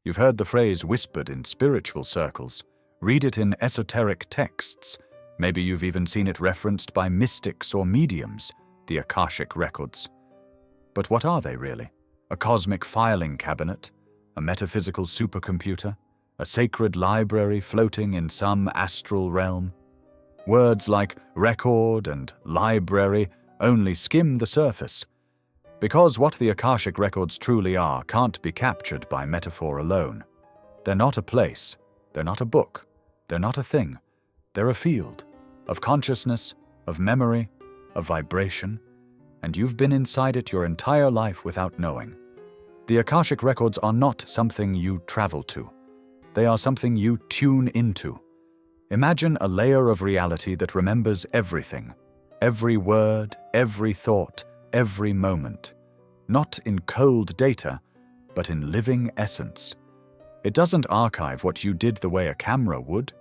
You've heard the phrase whispered in spiritual circles. Read it in esoteric texts. Maybe you've even seen it referenced by mystics or mediums, the Akashic Records. But what are they really? A cosmic filing cabinet? A metaphysical supercomputer? A sacred library floating in some astral realm? Words like record and library only skim the surface, because what the Akashic Records truly are can't be captured by metaphor alone. They're not a place, they're not a book, they're not a thing. They're a field of consciousness, of memory, of vibration, and you've been inside it your entire life without knowing. The Akashic Records are not something you travel to. They are something you tune into. Imagine a layer of reality that remembers everything, every word, every thought, every moment. Not in cold data, but in living essence. It doesn't archive what you did the way a camera would.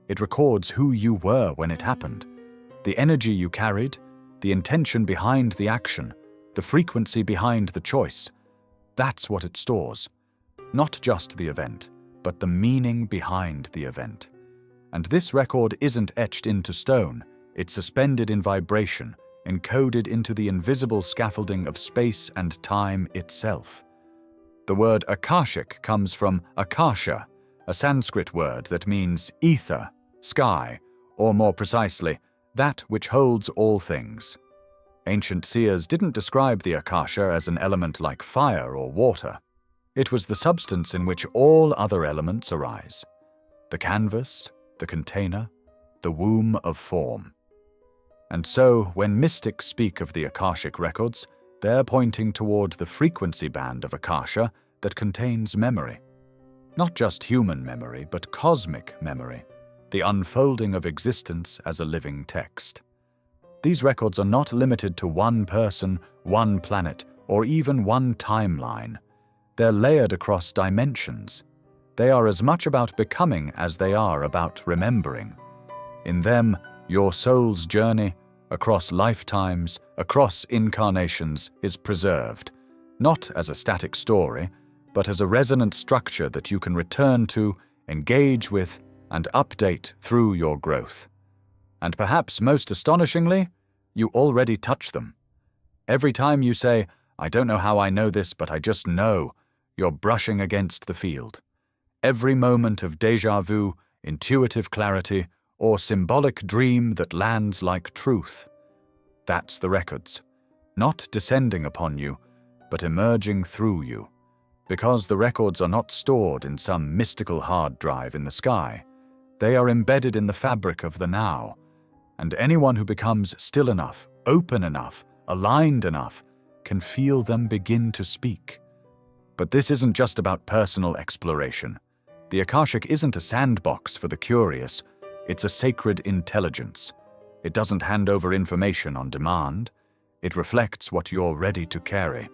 It records who you were when it happened, the energy you carried, the intention behind the action, the frequency behind the choice. That's what it stores. Not just the event, but the meaning behind the event. And this record isn't etched into stone, it's suspended in vibration, encoded into the invisible scaffolding of space and time itself. The word Akashic comes from Akasha, a Sanskrit word that means ether, sky, or more precisely, that which holds all things. Ancient seers didn't describe the Akasha as an element like fire or water. It was the substance in which all other elements arise. The canvas, the container, the womb of form. And so, when mystics speak of the Akashic Records, they're pointing toward the frequency band of Akasha that contains memory. Not just human memory, but cosmic memory, the unfolding of existence as a living text. These records are not limited to one person, one planet, or even one timeline. They're layered across dimensions. They are as much about becoming as they are about remembering. In them, your soul's journey, across lifetimes, across incarnations, is preserved, not as a static story, but as a resonant structure that you can return to, engage with, and update through your growth. And perhaps most astonishingly, you already touch them. Every time you say, "I don't know how I know this, but I just know," you're brushing against the field. Every moment of deja vu, intuitive clarity, or symbolic dream that lands like truth. That's the records, not descending upon you, but emerging through you. Because the records are not stored in some mystical hard drive in the sky. They are embedded in the fabric of the now, and anyone who becomes still enough, open enough, aligned enough, can feel them begin to speak. But this isn't just about personal exploration. The Akashic isn't a sandbox for the curious, it's a sacred intelligence. It doesn't hand over information on demand. It reflects what you're ready to carry.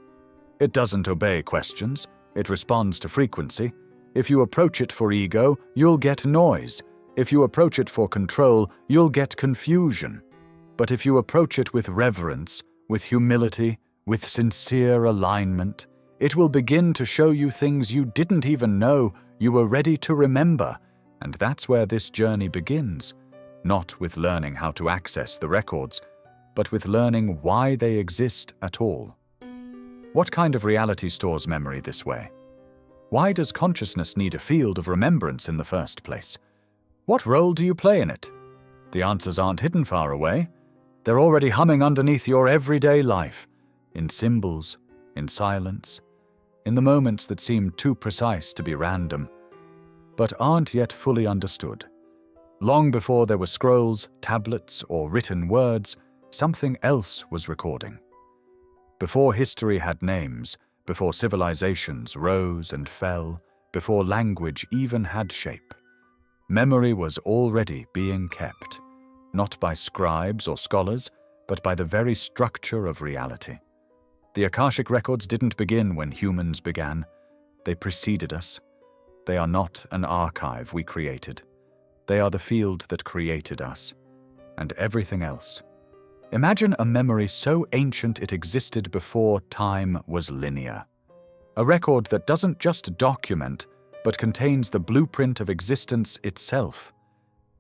It doesn't obey questions. It responds to frequency. If you approach it for ego, you'll get noise. If you approach it for control, you'll get confusion. But if you approach it with reverence, with humility, with sincere alignment, it will begin to show you things you didn't even know you were ready to remember. And that's where this journey begins, not with learning how to access the records, but with learning why they exist at all. What kind of reality stores memory this way? Why does consciousness need a field of remembrance in the first place? What role do you play in it? The answers aren't hidden far away. They're already humming underneath your everyday life, in symbols, in silence, in the moments that seem too precise to be random, but aren't yet fully understood. Long before there were scrolls, tablets, or written words, something else was recording. Before history had names, before civilizations rose and fell, before language even had shape, memory was already being kept, not by scribes or scholars, but by the very structure of reality. The Akashic Records didn't begin when humans began. They preceded us. They are not an archive we created. They are the field that created us, and everything else. Imagine a memory so ancient it existed before time was linear. A record that doesn't just document, but contains the blueprint of existence itself.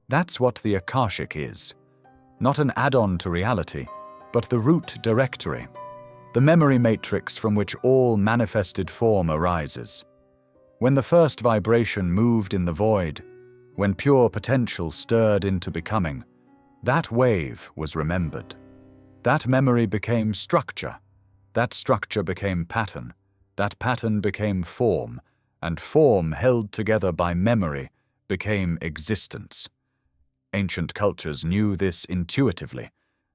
That's what the Akashic is. Not an add-on to reality, but the root directory, the memory matrix from which all manifested form arises. When the first vibration moved in the void, when pure potential stirred into becoming, that wave was remembered. That memory became structure. That structure became pattern. That pattern became form, and form held together by memory became existence. Ancient cultures knew this intuitively.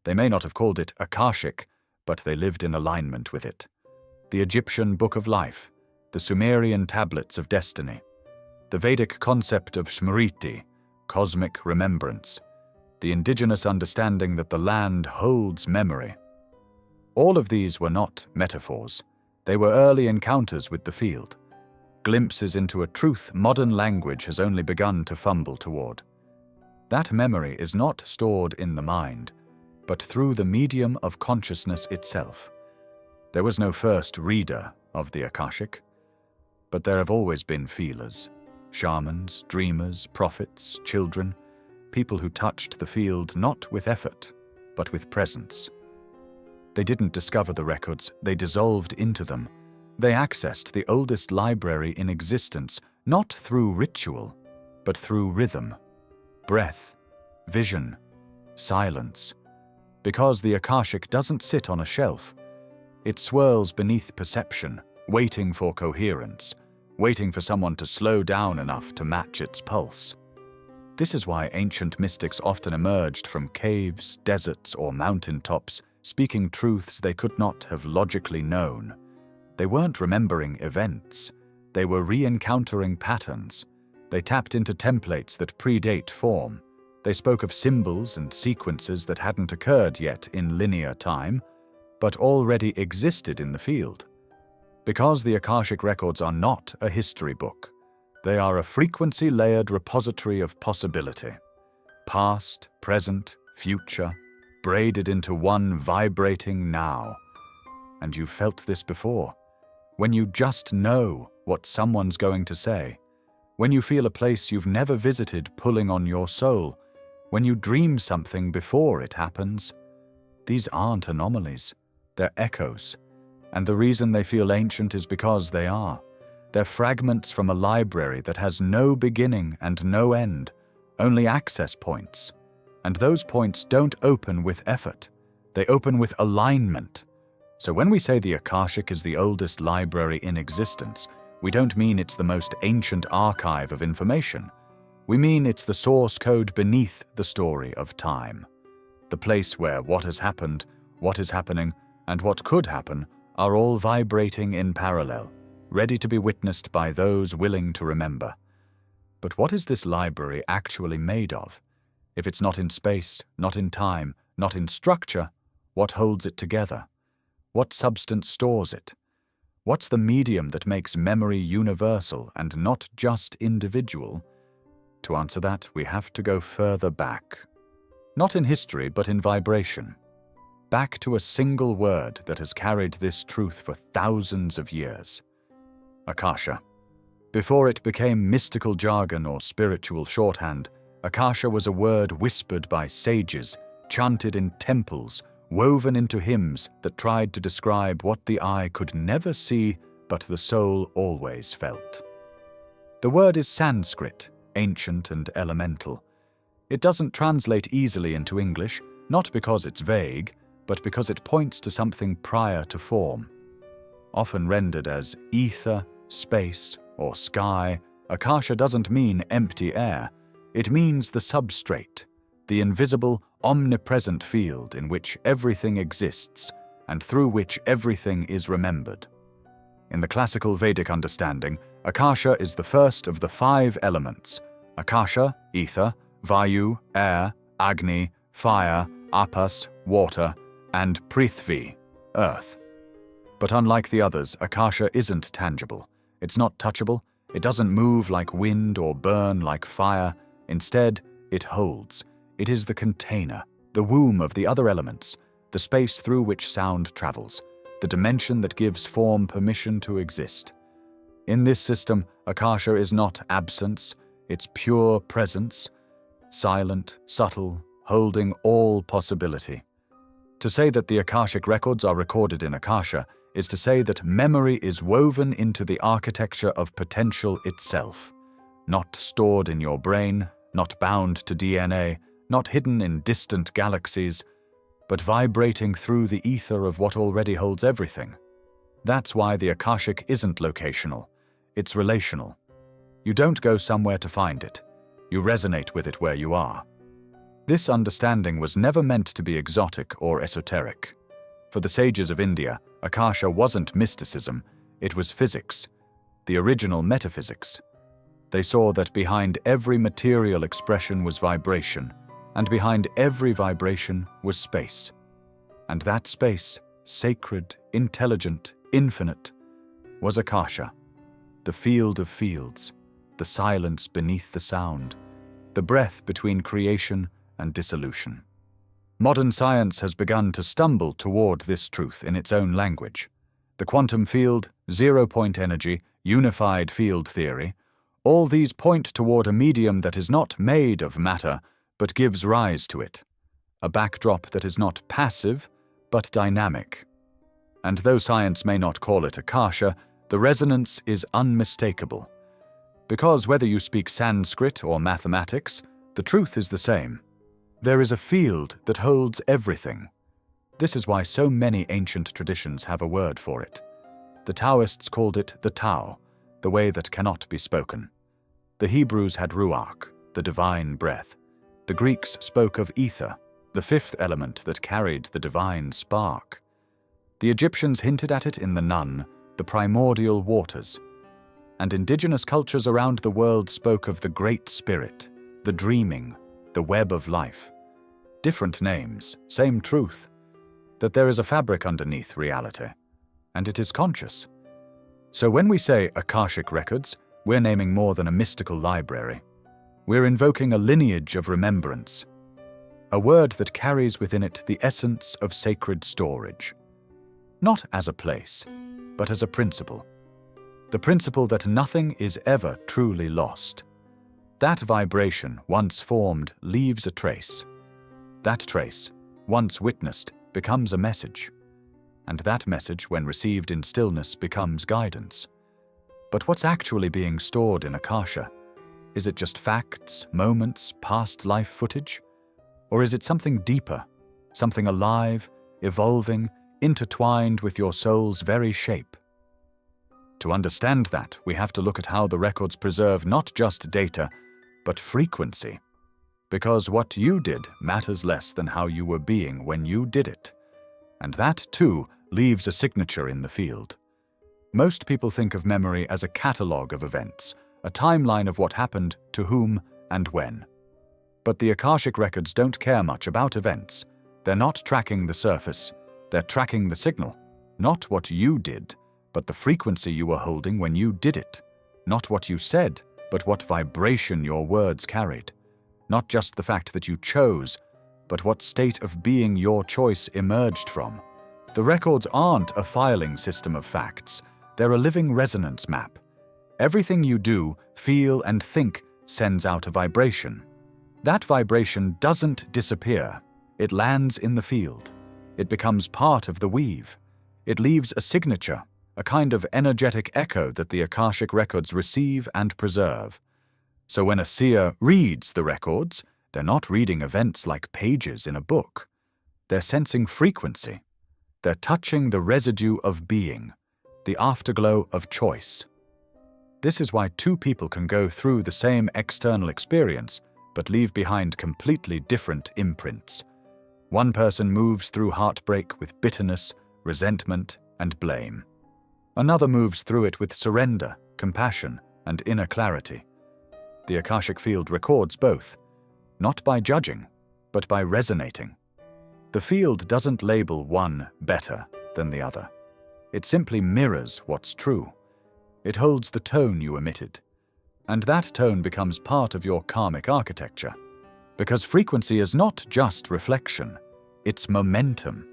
They may not have called it Akashic, but they lived in alignment with it. The Egyptian Book of Life, the Sumerian Tablets of Destiny, the Vedic concept of Smriti, cosmic remembrance, the indigenous understanding that the land holds memory. All of these were not metaphors. They were early encounters with the field, glimpses into a truth modern language has only begun to fumble toward. That memory is not stored in the mind, but through the medium of consciousness itself. There was no first reader of the Akashic, but there have always been feelers, shamans, dreamers, prophets, children, people who touched the field not with effort, but with presence. They didn't discover the records, they dissolved into them. They accessed the oldest library in existence, not through ritual, but through rhythm, breath, vision, silence. Because the Akashic doesn't sit on a shelf. It swirls beneath perception, waiting for coherence, waiting for someone to slow down enough to match its pulse. This is why ancient mystics often emerged from caves, deserts, or mountaintops, speaking truths they could not have logically known. They weren't remembering events. They were re-encountering patterns. They tapped into templates that predate form. They spoke of symbols and sequences that hadn't occurred yet in linear time, but already existed in the field. Because the Akashic Records are not a history book, they are a frequency-layered repository of possibility. Past, present, future, braided into one vibrating now. And you've felt this before. When you just know what someone's going to say. When you feel a place you've never visited pulling on your soul. When you dream something before it happens. These aren't anomalies. They're echoes. And the reason they feel ancient is because they are. They're fragments from a library that has no beginning and no end, only access points. And those points don't open with effort. They open with alignment. So when we say the Akashic is the oldest library in existence, we don't mean it's the most ancient archive of information. We mean it's the source code beneath the story of time. The place where what has happened, what is happening, and what could happen are all vibrating in parallel, ready to be witnessed by those willing to remember. But what is this library actually made of? If it's not in space, not in time, not in structure, what holds it together? What substance stores it? What's the medium that makes memory universal and not just individual? To answer that, we have to go further back. Not in history, but in vibration. Back to a single word that has carried this truth for thousands of years. Akasha. Before it became mystical jargon or spiritual shorthand, Akasha was a word whispered by sages, chanted in temples, woven into hymns that tried to describe what the eye could never see but the soul always felt. The word is Sanskrit, ancient and elemental. It doesn't translate easily into English, not because it's vague, but because it points to something prior to form. Often rendered as ether, space, or sky, Akasha doesn't mean empty air. It means the substrate, the invisible, omnipresent field in which everything exists and through which everything is remembered. In the classical Vedic understanding, Akasha is the first of the 5 elements: Akasha, ether, Vayu, air, Agni, fire, Apas, water, and Prithvi, earth. But unlike the others, Akasha isn't tangible. It's not touchable. It doesn't move like wind or burn like fire. Instead, it holds. It is the container, the womb of the other elements, the space through which sound travels, the dimension that gives form permission to exist. In this system, Akasha is not absence, it's pure presence, silent, subtle, holding all possibility. To say that the Akashic Records are recorded in Akasha is to say that memory is woven into the architecture of potential itself, not stored in your brain, not bound to DNA, not hidden in distant galaxies, but vibrating through the ether of what already holds everything. That's why the Akashic isn't locational, it's relational. You don't go somewhere to find it, you resonate with it where you are. This understanding was never meant to be exotic or esoteric. For the sages of India, Akasha wasn't mysticism, it was physics, the original metaphysics. They saw that behind every material expression was vibration, and behind every vibration was space. And that space, sacred, intelligent, infinite, was Akasha, the field of fields, the silence beneath the sound, the breath between creation and dissolution. Modern science has begun to stumble toward this truth in its own language. The quantum field, zero-point energy, unified field theory, all these point toward a medium that is not made of matter, but gives rise to it, a backdrop that is not passive, but dynamic. And though science may not call it Akasha, the resonance is unmistakable. Because whether you speak Sanskrit or mathematics, the truth is the same. There is a field that holds everything. This is why so many ancient traditions have a word for it. The Taoists called it the Tao, the way that cannot be spoken. The Hebrews had Ruach, the divine breath. The Greeks spoke of ether, the fifth element that carried the divine spark. The Egyptians hinted at it in the Nun, the primordial waters. And indigenous cultures around the world spoke of the Great Spirit, the dreaming, the web of life. Different names, same truth, that there is a fabric underneath reality, and it is conscious. So when we say Akashic Records, we're naming more than a mystical library. We're invoking a lineage of remembrance, a word that carries within it the essence of sacred storage. Not as a place, but as a principle. The principle that nothing is ever truly lost. That vibration, once formed, leaves a trace. That trace, once witnessed, becomes a message. And that message, when received in stillness, becomes guidance. But what's actually being stored in Akasha? Is it just facts, moments, past life footage? Or is it something deeper, something alive, evolving, intertwined with your soul's very shape? To understand that, we have to look at how the records preserve not just data, but frequency. Because what you did matters less than how you were being when you did it. And that, too, leaves a signature in the field. Most people think of memory as a catalogue of events, a timeline of what happened, to whom, and when. But the Akashic Records don't care much about events. They're not tracking the surface. They're tracking the signal. Not what you did, but the frequency you were holding when you did it. Not what you said, but what vibration your words carried. Not just the fact that you chose, but what state of being your choice emerged from. The records aren't a filing system of facts. They're a living resonance map. Everything you do, feel, and think sends out a vibration. That vibration doesn't disappear. It lands in the field. It becomes part of the weave. It leaves a signature, a kind of energetic echo that the Akashic Records receive and preserve. So when a seer reads the records, they're not reading events like pages in a book. They're sensing frequency. They're touching the residue of being, the afterglow of choice. This is why two people can go through the same external experience, but leave behind completely different imprints. One person moves through heartbreak with bitterness, resentment, and blame. Another moves through it with surrender, compassion, and inner clarity. The Akashic Field records both, not by judging, but by resonating. The field doesn't label one better than the other. It simply mirrors what's true. It holds the tone you emitted, and that tone becomes part of your karmic architecture. Because frequency is not just reflection, it's momentum.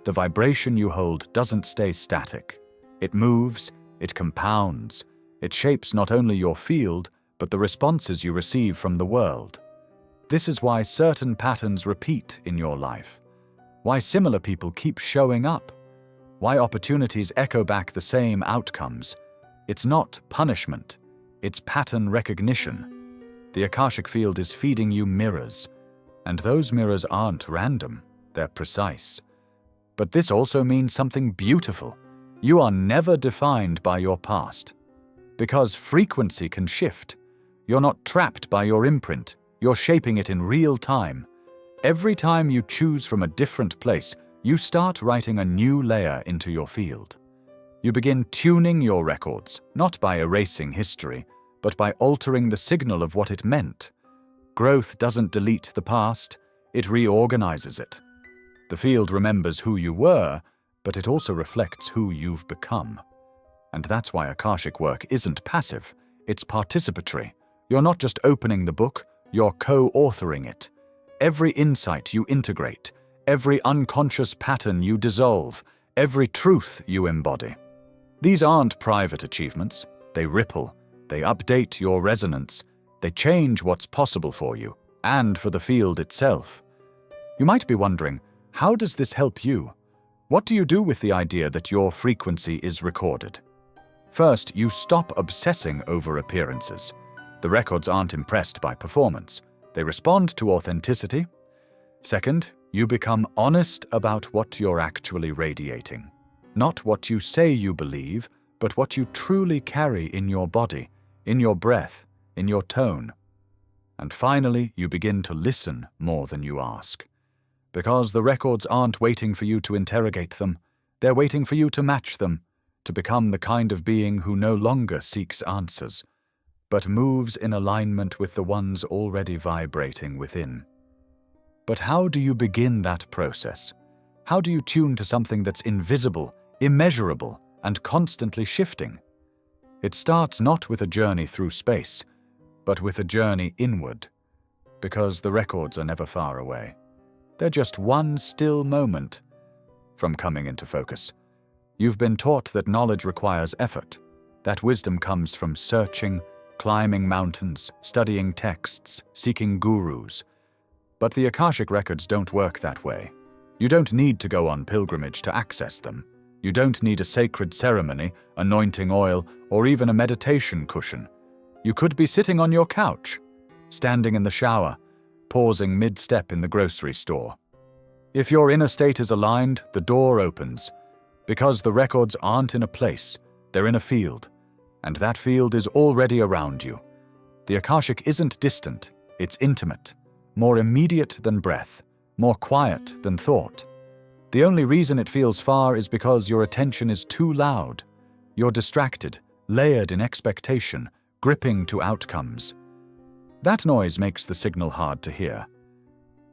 The vibration you hold doesn't stay static. It moves, it compounds, It shapes not only your field, but the responses you receive from the world. This is why certain patterns repeat in your life, why similar people keep showing up, why opportunities echo back the same outcomes. It's not punishment, it's pattern recognition. The Akashic Field is feeding you mirrors, and those mirrors aren't random, they're precise. But this also means something beautiful. You are never defined by your past. Because frequency can shift. You're not trapped by your imprint, you're shaping it in real time. Every time you choose from a different place, you start writing a new layer into your field. You begin tuning your records, not by erasing history, but by altering the signal of what it meant. Growth doesn't delete the past, it reorganizes it. The field remembers who you were, but it also reflects who you've become. And that's why Akashic work isn't passive, it's participatory. You're not just opening the book, you're co-authoring it. Every insight you integrate, every unconscious pattern you dissolve, every truth you embody. These aren't private achievements, they ripple, they update your resonance, they change what's possible for you, and for the field itself. You might be wondering, how does this help you? What do you do with the idea that your frequency is recorded? First, you stop obsessing over appearances. The records aren't impressed by performance. They respond to authenticity. Second, you become honest about what you're actually radiating. Not what you say you believe, but what you truly carry in your body, in your breath, in your tone. And finally, you begin to listen more than you ask. Because the records aren't waiting for you to interrogate them, they're waiting for you to match them, to become the kind of being who no longer seeks answers, but moves in alignment with the ones already vibrating within. But how do you begin that process? How do you tune to something that's invisible, immeasurable, and constantly shifting? It starts not with a journey through space, but with a journey inward, because the records are never far away. They're just one still moment from coming into focus. You've been taught that knowledge requires effort, that wisdom comes from searching, climbing mountains, studying texts, seeking gurus. But the Akashic Records don't work that way. You don't need to go on pilgrimage to access them. You don't need a sacred ceremony, anointing oil, or even a meditation cushion. You could be sitting on your couch, standing in the shower, pausing mid-step in the grocery store. If your inner state is aligned, the door opens. Because the records aren't in a place, they're in a field. And that field is already around you. The Akashic isn't distant, it's intimate, more immediate than breath, more quiet than thought. The only reason it feels far is because your attention is too loud. You're distracted, layered in expectation, gripping to outcomes. That noise makes the signal hard to hear.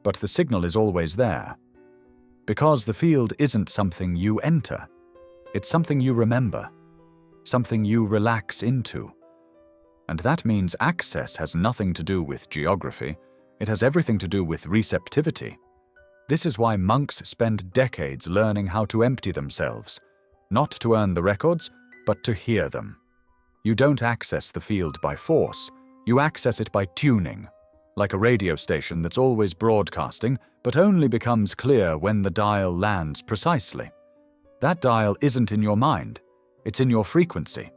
But the signal is always there. Because the field isn't something you enter. It's something you remember. Something you relax into. And that means access has nothing to do with geography. It has everything to do with receptivity. This is why monks spend decades learning how to empty themselves. Not to earn the records, but to hear them. You don't access the field by force. You access it by tuning, like a radio station that's always broadcasting, but only becomes clear when the dial lands precisely. That dial isn't in your mind, it's in your frequency.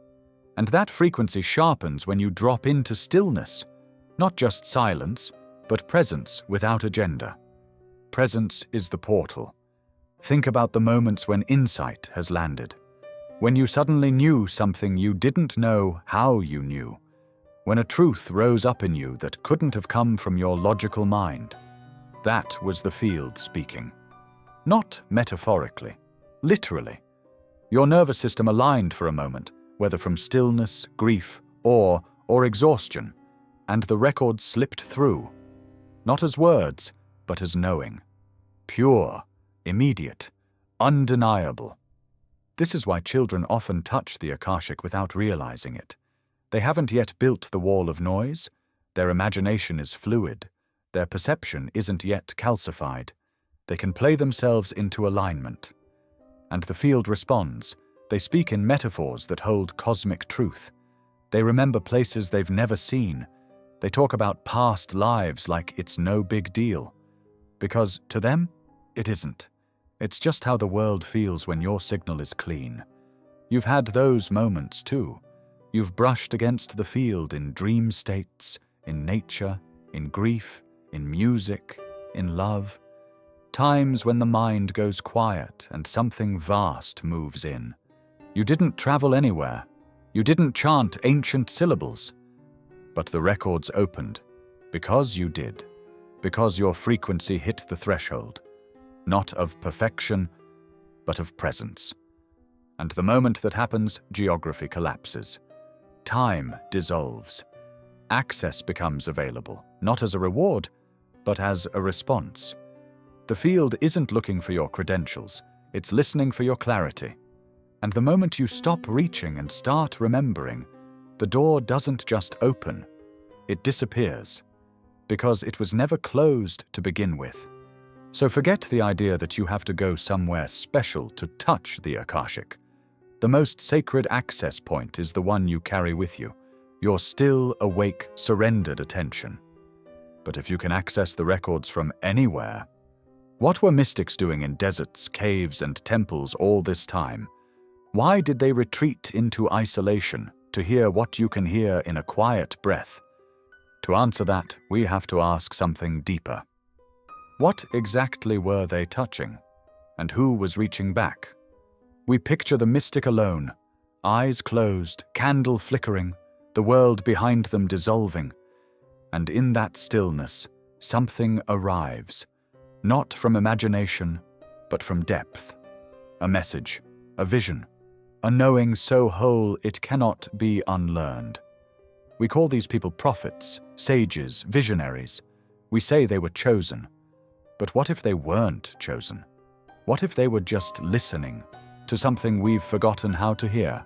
And that frequency sharpens when you drop into stillness, not just silence, but presence without agenda. Presence is the portal. Think about the moments when insight has landed, when you suddenly knew something you didn't know how you knew, when a truth rose up in you that couldn't have come from your logical mind. That was the field speaking. Not metaphorically, literally. Your nervous system aligned for a moment, whether from stillness, grief, awe, or exhaustion, and the record slipped through. Not as words, but as knowing. Pure, immediate, undeniable. This is why children often touch the Akashic without realizing it. They haven't yet built the wall of noise. Their imagination is fluid. Their perception isn't yet calcified. They can play themselves into alignment. And the field responds. They speak in metaphors that hold cosmic truth. They remember places they've never seen. They talk about past lives like it's no big deal. Because to them, it isn't. It's just how the world feels when your signal is clean. You've had those moments too. You've brushed against the field in dream states, in nature, in grief, in music, in love. Times when the mind goes quiet and something vast moves in. You didn't travel anywhere. You didn't chant ancient syllables. But the records opened, because you did, because your frequency hit the threshold, not of perfection, but of presence. And the moment that happens, geography collapses. Time dissolves. Access becomes available, not as a reward, but as a response. The field isn't looking for your credentials, it's listening for your clarity. And the moment you stop reaching and start remembering, the door doesn't just open, it disappears, because it was never closed to begin with. So forget the idea that you have to go somewhere special to touch the Akashic. The most sacred access point is the one you carry with you, your still, awake, surrendered attention. But if you can access the records from anywhere, what were mystics doing in deserts, caves, and temples all this time? Why did they retreat into isolation to hear what you can hear in a quiet breath? To answer that, we have to ask something deeper. What exactly were they touching? And who was reaching back? We picture the mystic alone, eyes closed, candle flickering, the world behind them dissolving. And in that stillness, something arrives, not from imagination, but from depth. A message, a vision, a knowing so whole it cannot be unlearned. We call these people prophets, sages, visionaries. We say they were chosen. But what if they weren't chosen? What if they were just listening to something we've forgotten how to hear?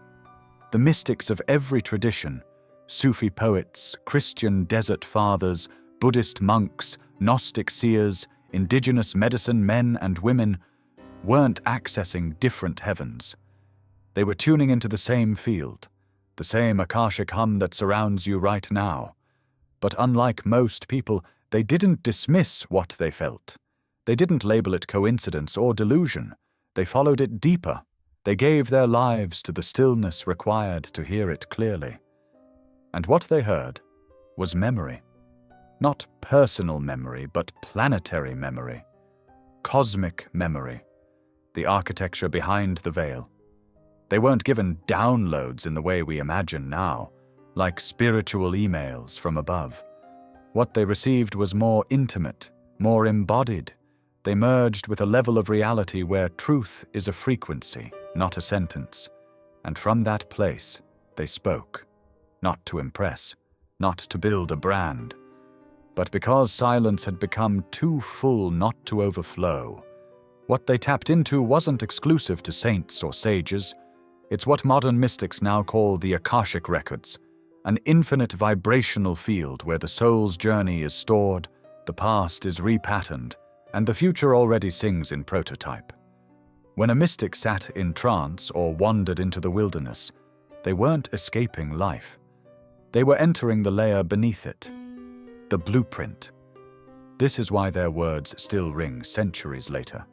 The mystics of every tradition, Sufi poets, Christian desert fathers, Buddhist monks, Gnostic seers, indigenous medicine men and women, weren't accessing different heavens. They were tuning into the same field, the same Akashic hum that surrounds you right now. But unlike most people, they didn't dismiss what they felt. They didn't label it coincidence or delusion. They followed it deeper. They gave their lives to the stillness required to hear it clearly. And what they heard was memory. Not personal memory, but planetary memory. Cosmic memory. The architecture behind the veil. They weren't given downloads in the way we imagine now, like spiritual emails from above. What they received was more intimate, more embodied. They merged with a level of reality where truth is a frequency, not a sentence. And from that place, they spoke. Not to impress, not to build a brand, but because silence had become too full not to overflow. What they tapped into wasn't exclusive to saints or sages. It's what modern mystics now call the Akashic Records, an infinite vibrational field where the soul's journey is stored, the past is repatterned, and the future already sings in prototype. When a mystic sat in trance or wandered into the wilderness, they weren't escaping life. They were entering the layer beneath it, the blueprint. This is why their words still ring centuries later,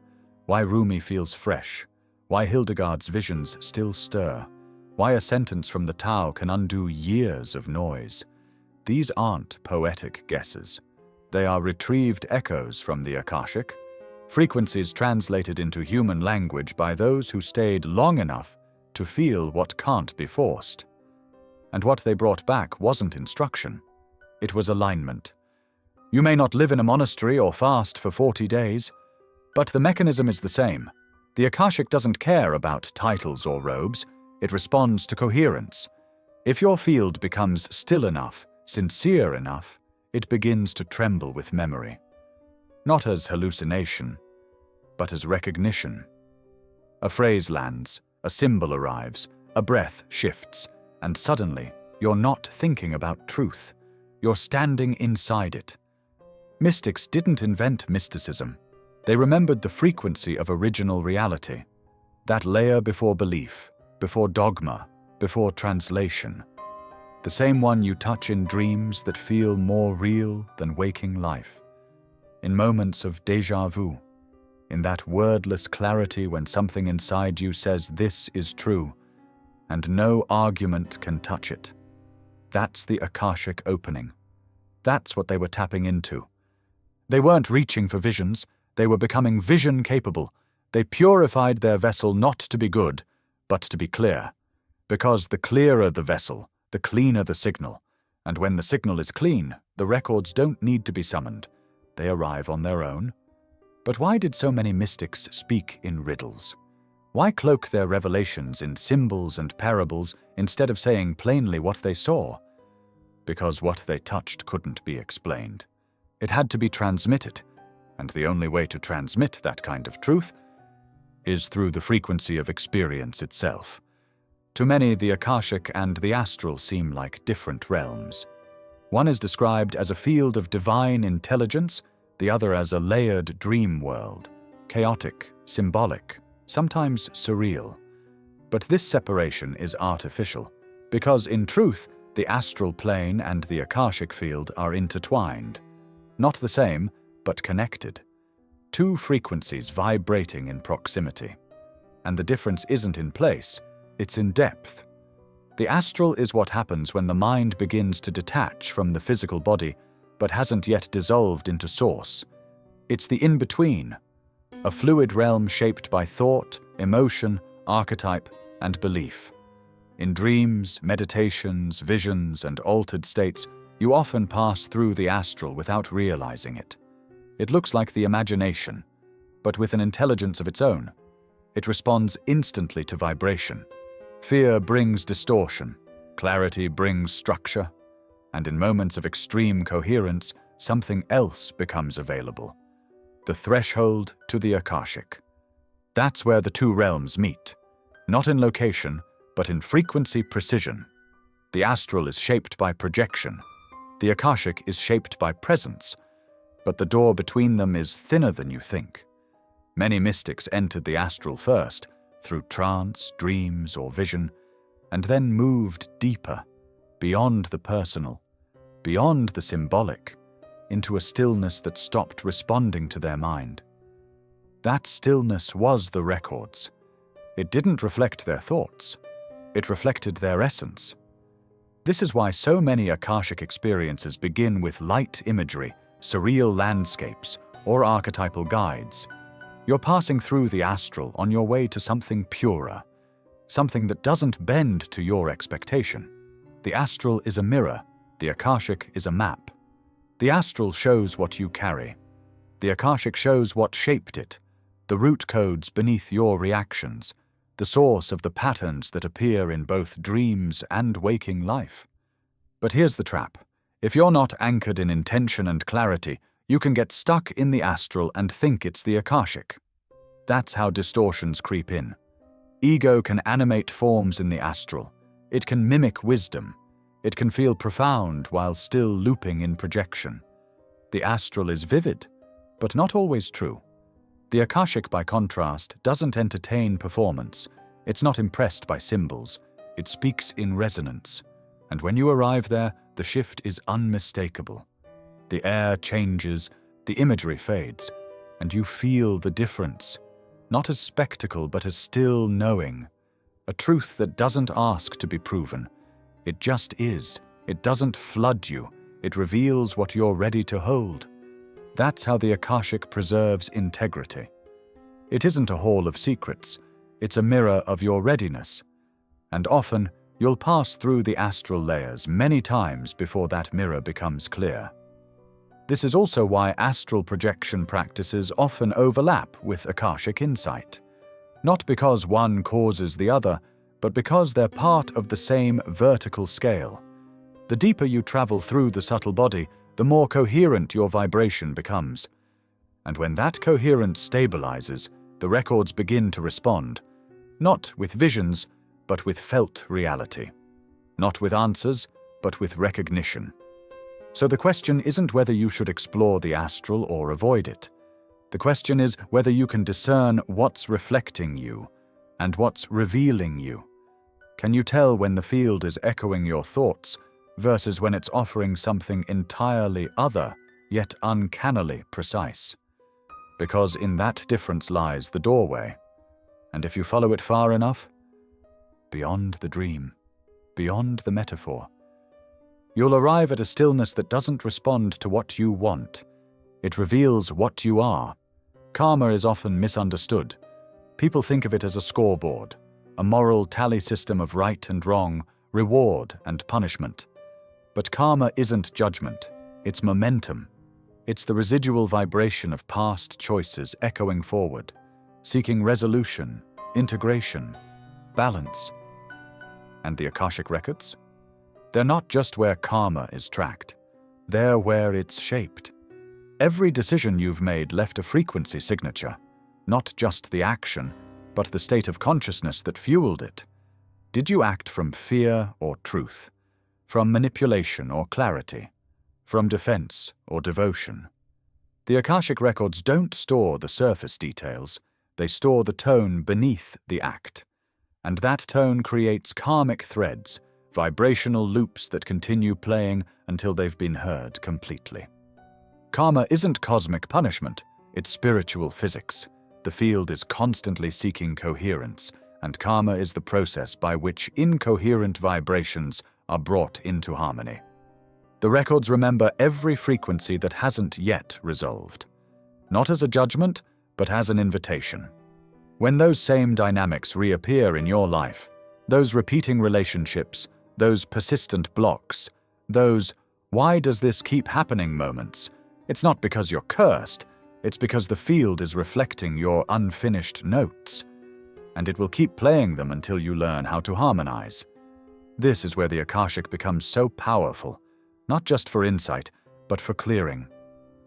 why Rumi feels fresh, why Hildegard's visions still stir, why a sentence from the Tao can undo years of noise. These aren't poetic guesses. They are retrieved echoes from the Akashic, frequencies translated into human language by those who stayed long enough to feel what can't be forced. And what they brought back wasn't instruction. It was alignment. You may not live in a monastery or fast for 40 days, but the mechanism is the same. The Akashic doesn't care about titles or robes. It responds to coherence. If your field becomes still enough, sincere enough, it begins to tremble with memory. Not as hallucination, but as recognition. A phrase lands, a symbol arrives, a breath shifts, and suddenly you're not thinking about truth. You're standing inside it. Mystics didn't invent mysticism. They remembered the frequency of original reality, that layer before belief, before dogma, before translation. the same one you touch in dreams that feel more real than waking life. In moments of deja vu, in that wordless clarity when something inside you says this is true, and no argument can touch it. That's the Akashic opening. That's what they were tapping into. They weren't reaching for visions, they were becoming vision-capable. They purified their vessel not to be good, but to be clear. Because the clearer the vessel, the cleaner the signal. And when the signal is clean, the records don't need to be summoned. They arrive on their own. But why did so many mystics speak in riddles? Why cloak their revelations in symbols and parables instead of saying plainly what they saw? Because what they touched couldn't be explained. It had to be transmitted, and the only way to transmit that kind of truth is through the frequency of experience itself. To many, the Akashic and the astral seem like different realms. One is described as a field of divine intelligence, the other as a layered dream world, chaotic, symbolic, sometimes surreal. But this separation is artificial, because in truth, the astral plane and the Akashic field are intertwined. Not the same, but connected. Two frequencies vibrating in proximity. And the difference isn't in place, it's in depth. The astral is what happens when the mind begins to detach from the physical body, but hasn't yet dissolved into source. It's the in-between, a fluid realm shaped by thought, emotion, archetype, and belief. In dreams, meditations, visions, and altered states, you often pass through the astral without realizing it. It looks like the imagination, but with an intelligence of its own. It responds instantly to vibration. Fear brings distortion, clarity brings structure, and in moments of extreme coherence, something else becomes available. The threshold to the Akashic. That's where the two realms meet, not in location, but in frequency precision. The astral is shaped by projection. The Akashic is shaped by presence, but the door between them is thinner than you think. Many mystics entered the astral first, through trance, dreams, or vision, and then moved deeper, beyond the personal, beyond the symbolic, into a stillness that stopped responding to their mind. That stillness was the records. It didn't reflect their thoughts. It reflected their essence. This is why so many Akashic experiences begin with light imagery, surreal landscapes, or archetypal guides. You're passing through the astral on your way to something purer, something that doesn't bend to your expectation. The astral is a mirror, the Akashic is a map. The astral shows what you carry. The Akashic shows what shaped it, the root codes beneath your reactions, the source of the patterns that appear in both dreams and waking life. But here's the trap. If you're not anchored in intention and clarity, you can get stuck in the astral and think it's the Akashic. That's how distortions creep in. Ego can animate forms in the astral. It can mimic wisdom. It can feel profound while still looping in projection. The astral is vivid, but not always true. The Akashic, by contrast, doesn't entertain performance. It's not impressed by symbols. It speaks in resonance. And when you arrive there, the shift is unmistakable. The air changes, the imagery fades, and you feel the difference, not as spectacle but as still knowing, a truth that doesn't ask to be proven. It just is. It doesn't flood you. It reveals what you're ready to hold. That's how the Akashic preserves integrity. It isn't a hall of secrets. It's a mirror of your readiness. And often, you'll pass through the astral layers many times before that mirror becomes clear. This is also why astral projection practices often overlap with Akashic insight. Not because one causes the other, but because they're part of the same vertical scale. The deeper you travel through the subtle body, the more coherent your vibration becomes. And when that coherence stabilizes, the records begin to respond, not with visions, but with felt reality. Not with answers, but with recognition. So the question isn't whether you should explore the astral or avoid it. The question is whether you can discern what's reflecting you and what's revealing you. Can you tell when the field is echoing your thoughts versus when it's offering something entirely other, yet uncannily precise. Because in that difference lies the doorway. And if you follow it far enough, beyond the dream, beyond the metaphor, you'll arrive at a stillness that doesn't respond to what you want. It reveals what you are. Karma is often misunderstood. People think of it as a scoreboard, a moral tally system of right and wrong, reward and punishment. But karma isn't judgment, it's momentum. It's the residual vibration of past choices echoing forward, seeking resolution, integration, balance. And the Akashic Records? They're not just where karma is tracked. They're where it's shaped. Every decision you've made left a frequency signature, not just the action, but the state of consciousness that fueled it. Did you act from fear or truth? From manipulation or clarity? From defense or devotion? The Akashic Records don't store the surface details, they store the tone beneath the act. And that tone creates karmic threads, vibrational loops that continue playing until they've been heard completely. Karma isn't cosmic punishment, it's spiritual physics. The field is constantly seeking coherence, and karma is the process by which incoherent vibrations are brought into harmony. The records remember every frequency that hasn't yet resolved, not as a judgment, but as an invitation. When those same dynamics reappear in your life, those repeating relationships, those persistent blocks, those "why does this keep happening" moments, it's not because you're cursed, it's because the field is reflecting your unfinished notes, and it will keep playing them until you learn how to harmonize. This is where the Akashic becomes so powerful, not just for insight, but for clearing.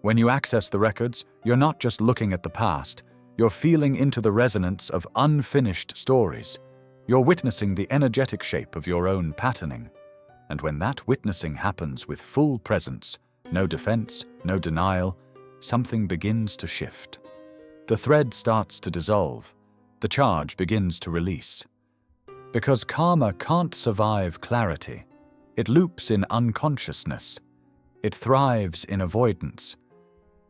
When you access the records, you're not just looking at the past, you're feeling into the resonance of unfinished stories. You're witnessing the energetic shape of your own patterning. And when that witnessing happens with full presence, no defense, no denial, something begins to shift. The thread starts to dissolve. The charge begins to release. Because karma can't survive clarity. It loops in unconsciousness. It thrives in avoidance.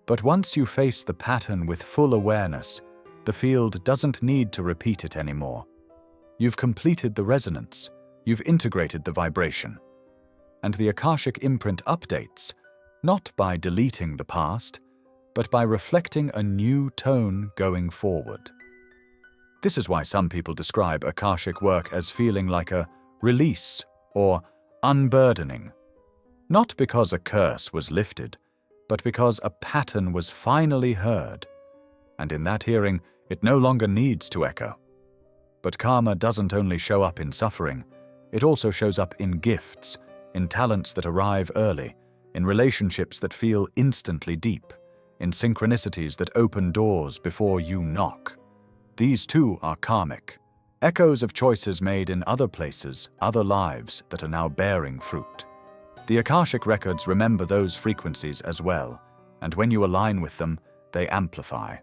But once you face the pattern with full awareness, the field doesn't need to repeat it anymore. You've completed the resonance. You've integrated the vibration. And the Akashic imprint updates, not by deleting the past, but by reflecting a new tone going forward. This is why some people describe Akashic work as feeling like a release or unburdening. Not because a curse was lifted, but because a pattern was finally heard. And in that hearing, it no longer needs to echo. But karma doesn't only show up in suffering, it also shows up in gifts, in talents that arrive early, in relationships that feel instantly deep, in synchronicities that open doors before you knock. These too are karmic, echoes of choices made in other places, other lives that are now bearing fruit. The Akashic Records remember those frequencies as well, and when you align with them, they amplify.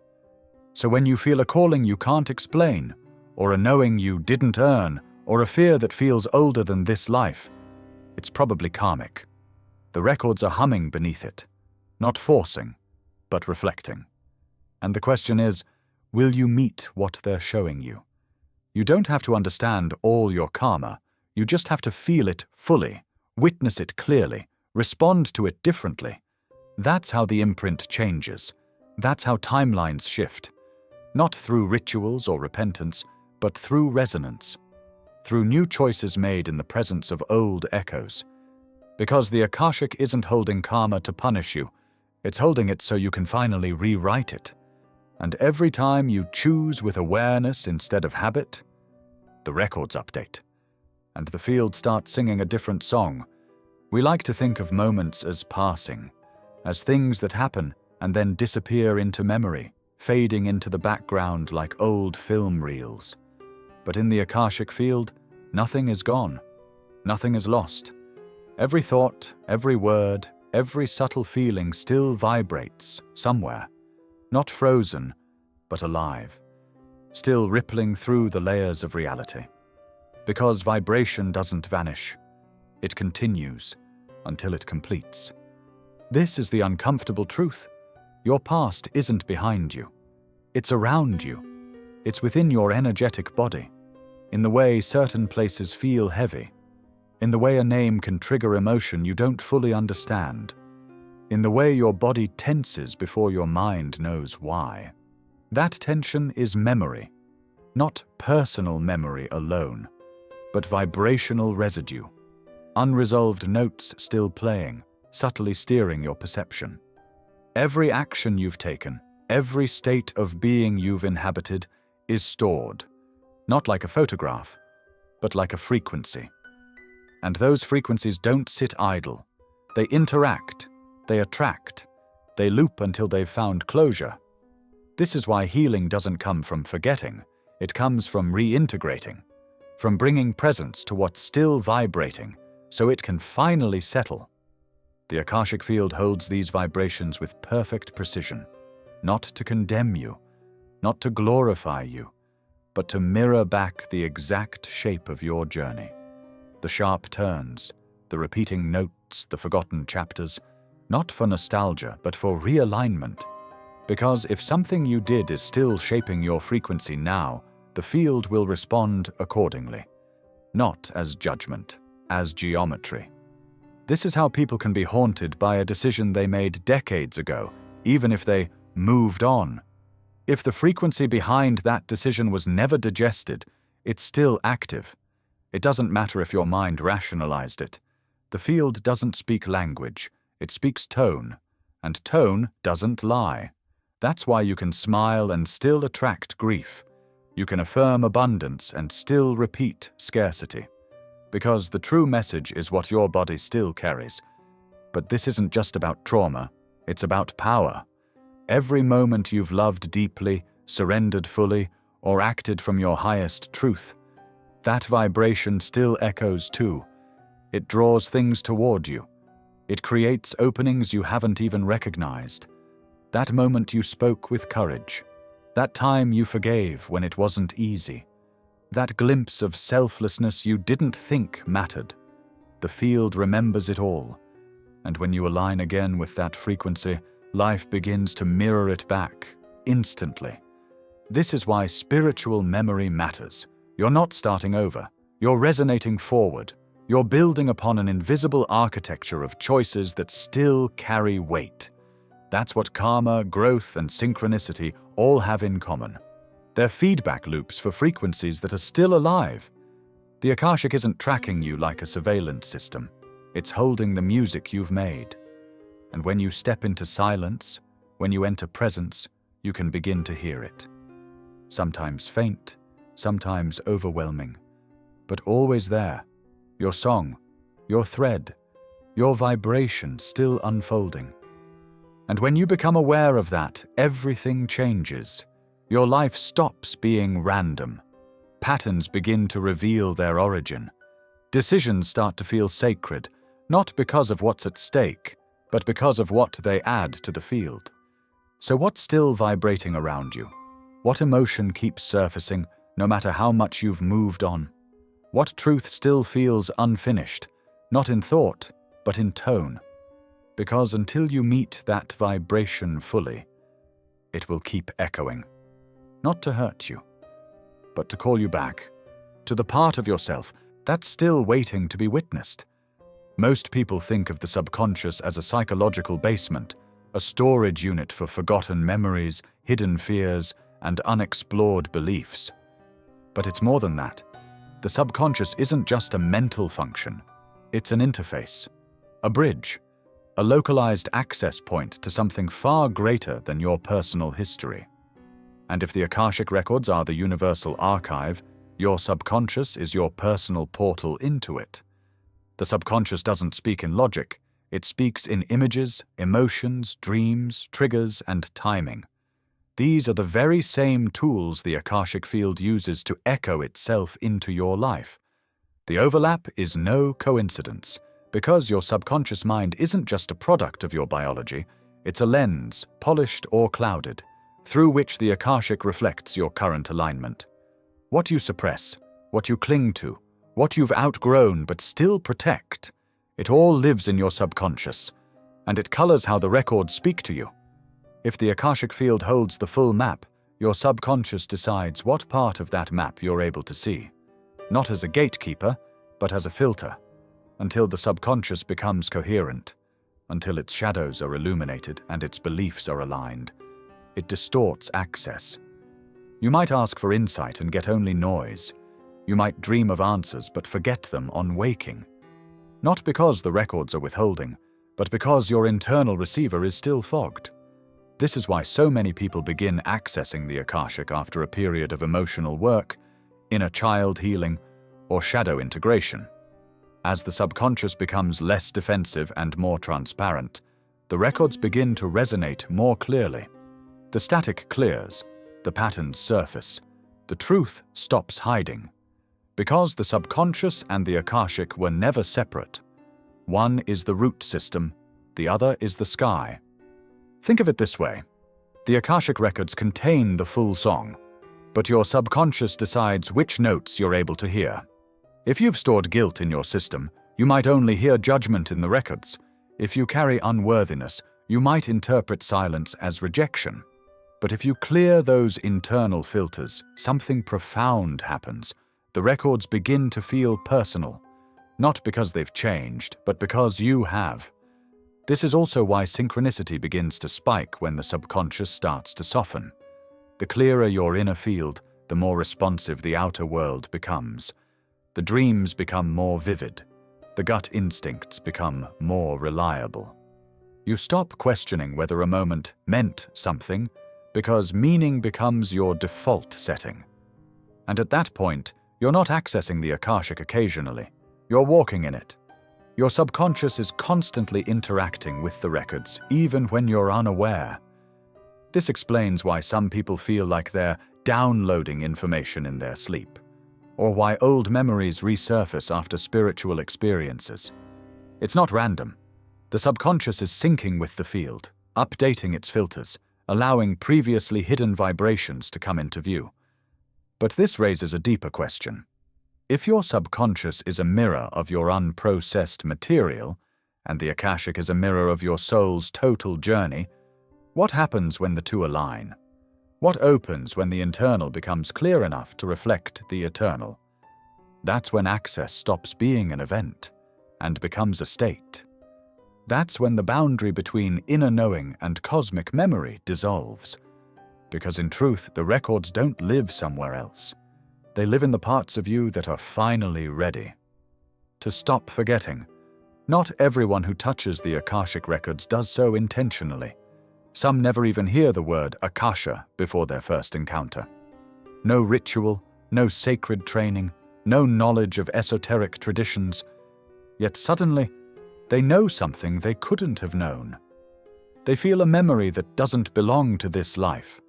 So when you feel a calling you can't explain, or a knowing you didn't earn, or a fear that feels older than this life, it's probably karmic. The records are humming beneath it, not forcing, but reflecting. And the question is, will you meet what they're showing you? You don't have to understand all your karma, you just have to feel it fully, witness it clearly, respond to it differently. That's how the imprint changes. That's how timelines shift. Not through rituals or repentance, but through resonance. Through new choices made in the presence of old echoes. Because the Akashic isn't holding karma to punish you, it's holding it so you can finally rewrite it. And every time you choose with awareness instead of habit, the records update. And the field starts singing a different song. We like to think of moments as passing, as things that happen and then disappear into memory, fading into the background like old film reels. But in the Akashic Field, nothing is gone. Nothing is lost. Every thought, every word, every subtle feeling still vibrates somewhere. Not frozen, but alive. Still rippling through the layers of reality. Because vibration doesn't vanish. It continues. until it completes. This is the uncomfortable truth. Your past isn't behind you. It's around you. It's within your energetic body, in the way certain places feel heavy, in the way a name can trigger emotion you don't fully understand, in the way your body tenses before your mind knows why. That tension is memory, not personal memory alone, but vibrational residue, unresolved notes still playing, subtly steering your perception. Every action you've taken, every state of being you've inhabited is stored, not like a photograph, but like a frequency. And those frequencies don't sit idle. They interact, they attract, they loop until they've found closure. This is why healing doesn't come from forgetting, it comes from reintegrating, from bringing presence to what's still vibrating so it can finally settle. The Akashic Field holds these vibrations with perfect precision, not to condemn you, not to glorify you, but to mirror back the exact shape of your journey. The sharp turns, the repeating notes, the forgotten chapters, not for nostalgia, but for realignment. Because if something you did is still shaping your frequency now, the field will respond accordingly, not as judgment, as geometry. This is how people can be haunted by a decision they made decades ago, even if they moved on. If the frequency behind that decision was never digested, it's still active. It doesn't matter if your mind rationalized it. The field doesn't speak language, it speaks tone, and tone doesn't lie. That's why you can smile and still attract grief. You can affirm abundance and still repeat scarcity. Because the true message is what your body still carries. But this isn't just about trauma, it's about power. Every moment you've loved deeply, surrendered fully, or acted from your highest truth, that vibration still echoes too. It draws things toward you. It creates openings you haven't even recognized. That moment you spoke with courage. That time you forgave when it wasn't easy. That glimpse of selflessness you didn't think mattered. The field remembers it all. And when you align again with that frequency, life begins to mirror it back, instantly. This is why spiritual memory matters. You're not starting over. You're resonating forward. You're building upon an invisible architecture of choices that still carry weight. That's what karma, growth, and synchronicity all have in common. They're feedback loops for frequencies that are still alive. The Akashic isn't tracking you like a surveillance system. It's holding the music you've made. And when you step into silence, when you enter presence, you can begin to hear it. Sometimes faint, sometimes overwhelming, but always there. Your song, your thread, your vibration still unfolding. And when you become aware of that, everything changes. Your life stops being random. Patterns begin to reveal their origin. Decisions start to feel sacred, not because of what's at stake, but because of what they add to the field. So what's still vibrating around you? What emotion keeps surfacing, no matter how much you've moved on? What truth still feels unfinished, not in thought, but in tone? Because until you meet that vibration fully, it will keep echoing. Not to hurt you, but to call you back, to the part of yourself that's still waiting to be witnessed. Most people think of the subconscious as a psychological basement, a storage unit for forgotten memories, hidden fears, and unexplored beliefs. But it's more than that. The subconscious isn't just a mental function. It's an interface, a bridge, a localized access point to something far greater than your personal history. And if the Akashic Records are the universal archive, your subconscious is your personal portal into it. The subconscious doesn't speak in logic. It speaks in images, emotions, dreams, triggers, and timing. These are the very same tools the Akashic Field uses to echo itself into your life. The overlap is no coincidence, because your subconscious mind isn't just a product of your biology, it's a lens, polished or clouded, through which the Akashic reflects your current alignment. What you suppress, what you cling to, what you've outgrown but still protect, It all lives in your subconscious, and it colors how the records speak to you. If the Akashic Field holds the full map, your subconscious decides what part of that map you're able to see. Not as a gatekeeper, but as a filter, until the subconscious becomes coherent, until its shadows are illuminated and its beliefs are aligned. It distorts access. You might ask for insight and get only noise. You might dream of answers but forget them on waking. Not because the records are withholding, but because your internal receiver is still fogged. This is why so many people begin accessing the Akashic after a period of emotional work, inner child healing, or shadow integration. As the subconscious becomes less defensive and more transparent, the records begin to resonate more clearly. The static clears, the patterns surface, the truth stops hiding. Because the subconscious and the Akashic were never separate. One is the root system, the other is the sky. Think of it this way. The Akashic records contain the full song, but your subconscious decides which notes you're able to hear. If you've stored guilt in your system, you might only hear judgment in the records. If you carry unworthiness, you might interpret silence as rejection. But if you clear those internal filters, something profound happens. The records begin to feel personal, not because they've changed, but because you have. This is also why synchronicity begins to spike when the subconscious starts to soften. The clearer your inner field, the more responsive the outer world becomes. The dreams become more vivid. The gut instincts become more reliable. You stop questioning whether a moment meant something, because meaning becomes your default setting. And at that point, you're not accessing the Akashic occasionally. You're walking in it. Your subconscious is constantly interacting with the records, even when you're unaware. This explains why some people feel like they're downloading information in their sleep, or why old memories resurface after spiritual experiences. It's not random. The subconscious is syncing with the field, updating its filters, allowing previously hidden vibrations to come into view. But this raises a deeper question. If your subconscious is a mirror of your unprocessed material, and the Akashic is a mirror of your soul's total journey, what happens when the two align? What opens when the internal becomes clear enough to reflect the eternal? That's when access stops being an event and becomes a state. That's when the boundary between inner knowing and cosmic memory dissolves. Because in truth, the records don't live somewhere else. They live in the parts of you that are finally ready to stop forgetting. Not everyone who touches the Akashic records does so intentionally. Some never even hear the word Akasha before their first encounter. No ritual, no sacred training, no knowledge of esoteric traditions. Yet suddenly, they know something they couldn't have known. They feel a memory that doesn't belong to this life.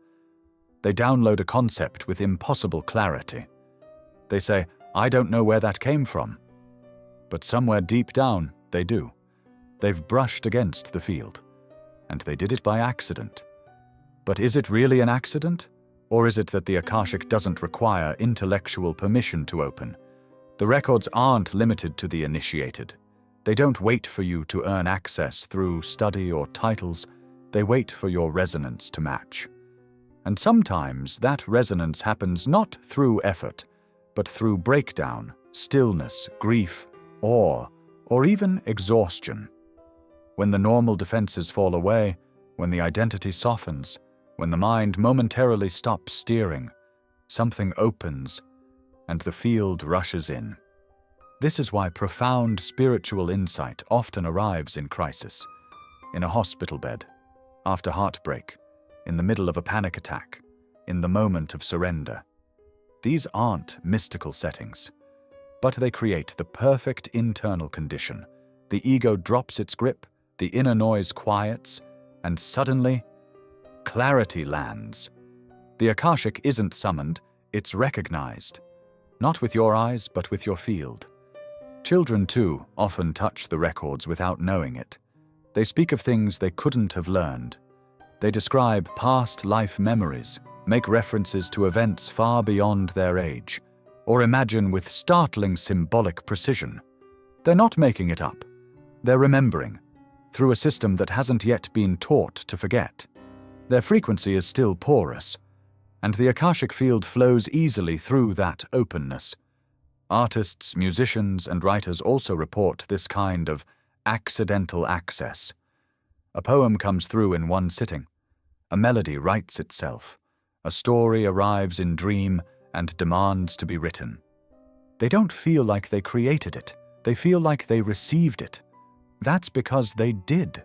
They download a concept with impossible clarity. They say, I don't know where that came from. But somewhere deep down, they do. They've brushed against the field. And they did it by accident. But is it really an accident? Or is it that the Akashic doesn't require intellectual permission to open? The records aren't limited to the initiated. They don't wait for you to earn access through study or titles. They wait for your resonance to match. And sometimes that resonance happens not through effort, but through breakdown, stillness, grief, awe, or even exhaustion. When the normal defenses fall away, when the identity softens, when the mind momentarily stops steering, something opens, and the field rushes in. This is why profound spiritual insight often arrives in crisis, in a hospital bed, after heartbreak, in the middle of a panic attack, in the moment of surrender. These aren't mystical settings, but they create the perfect internal condition. The ego drops its grip, the inner noise quiets, and suddenly, clarity lands. The Akashic isn't summoned, it's recognized. Not with your eyes, but with your field. Children, too, often touch the records without knowing it. They speak of things they couldn't have learned. They describe past life memories, make references to events far beyond their age, or imagine with startling symbolic precision. They're not making it up. They're remembering, through a system that hasn't yet been taught to forget. Their frequency is still porous, and the Akashic Field flows easily through that openness. Artists, musicians, and writers also report this kind of accidental access. A poem comes through in one sitting. A melody writes itself. A story arrives in dream and demands to be written. They don't feel like they created it. They feel like they received it. That's because they did.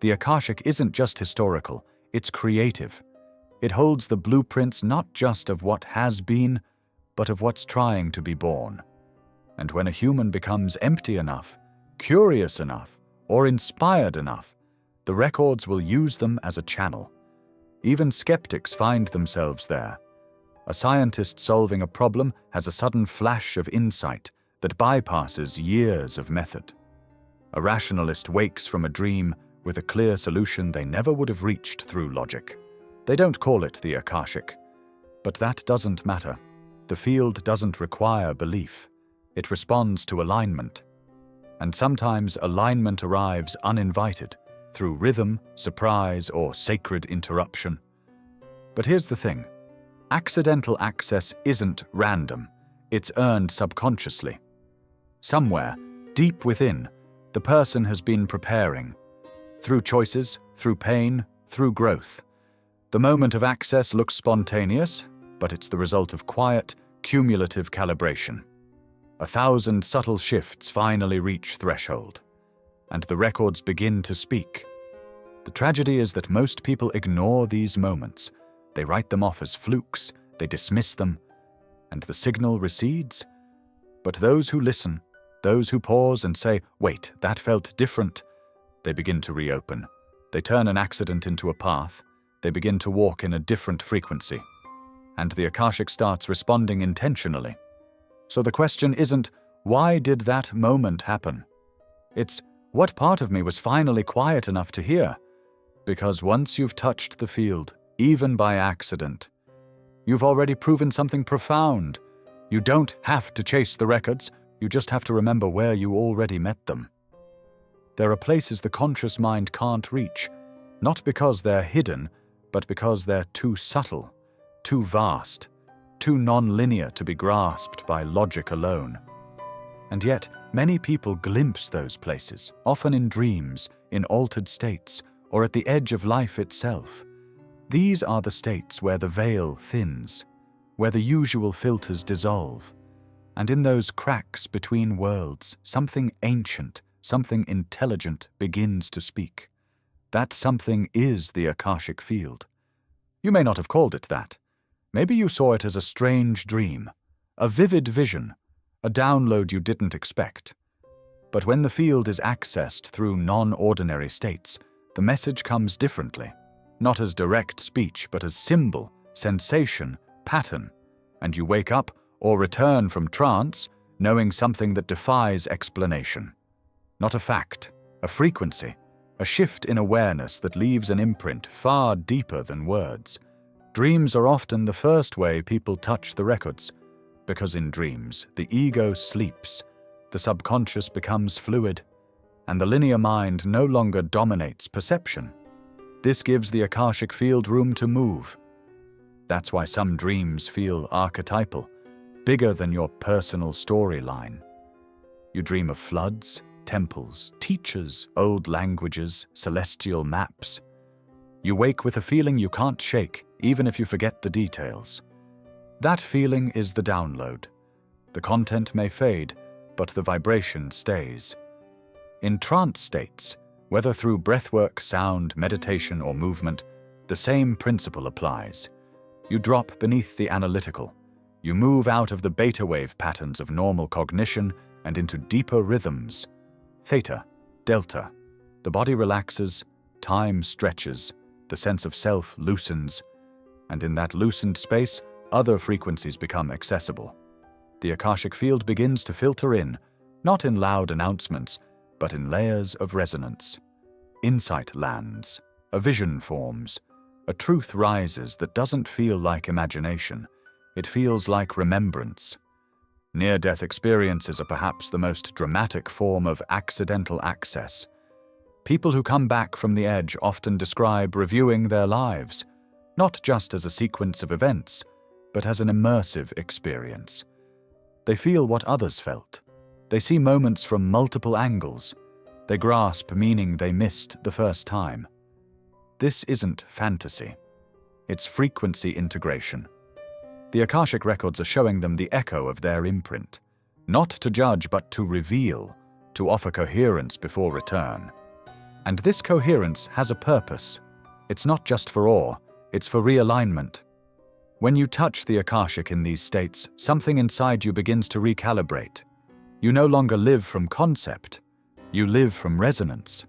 The Akashic isn't just historical, it's creative. It holds the blueprints not just of what has been, but of what's trying to be born. And when a human becomes empty enough, curious enough, or inspired enough, the records will use them as a channel. Even skeptics find themselves there. A scientist solving a problem has a sudden flash of insight that bypasses years of method. A rationalist wakes from a dream with a clear solution they never would have reached through logic. They don't call it the Akashic, but that doesn't matter. The field doesn't require belief. It responds to alignment. And sometimes alignment arrives uninvited, through rhythm, surprise, or sacred interruption. But here's the thing. Accidental access isn't random. It's earned subconsciously. Somewhere, deep within, the person has been preparing. Through choices, through pain, through growth. The moment of access looks spontaneous, but it's the result of quiet, cumulative calibration. 1,000 subtle shifts finally reach threshold, and the records begin to speak. The tragedy is that most people ignore these moments. They write them off as flukes, they dismiss them, and the signal recedes. But those who listen, those who pause and say, "Wait, that felt different," they begin to reopen. They turn an accident into a path. They begin to walk in a different frequency. And the Akashic starts responding intentionally. So the question isn't, why did that moment happen? It's, what part of me was finally quiet enough to hear? Because once you've touched the field, even by accident, you've already proven something profound. You don't have to chase the records, you just have to remember where you already met them. There are places the conscious mind can't reach, not because they're hidden, but because they're too subtle, too vast, too non-linear to be grasped by logic alone. And yet, many people glimpse those places, often in dreams, in altered states, or at the edge of life itself. These are the states where the veil thins, where the usual filters dissolve. And in those cracks between worlds, something ancient, something intelligent begins to speak. That something is the Akashic Field. You may not have called it that. Maybe you saw it as a strange dream, a vivid vision, a download you didn't expect. But when the field is accessed through non-ordinary states, the message comes differently, not as direct speech, but as symbol, sensation, pattern, and you wake up or return from trance knowing something that defies explanation. Not a fact, a frequency, a shift in awareness that leaves an imprint far deeper than words. Dreams are often the first way people touch the records, because in dreams, the ego sleeps, the subconscious becomes fluid, and the linear mind no longer dominates perception. This gives the Akashic Field room to move. That's why some dreams feel archetypal, bigger than your personal storyline. You dream of floods, temples, teachers, old languages, celestial maps. You wake with a feeling you can't shake, even if you forget the details. That feeling is the download. The content may fade, but the vibration stays. In trance states, whether through breathwork, sound, meditation, or movement, the same principle applies. You drop beneath the analytical. You move out of the beta wave patterns of normal cognition and into deeper rhythms. Theta, delta. The body relaxes, time stretches, the sense of self loosens, and in that loosened space, other frequencies become accessible. The Akashic Field begins to filter in, not in loud announcements, but in layers of resonance. Insight lands, a vision forms, a truth rises that doesn't feel like imagination. It feels like remembrance. Near-death experiences are perhaps the most dramatic form of accidental access. People who come back from the edge often describe reviewing their lives, not just as a sequence of events, but as an immersive experience. They feel what others felt. They see moments from multiple angles. They grasp meaning they missed the first time. This isn't fantasy. It's frequency integration. The Akashic Records are showing them the echo of their imprint, not to judge but to reveal, to offer coherence before return. And this coherence has a purpose. It's not just for awe, it's for realignment. When you touch the Akashic in these states, something inside you begins to recalibrate. You no longer live from concept, you live from resonance.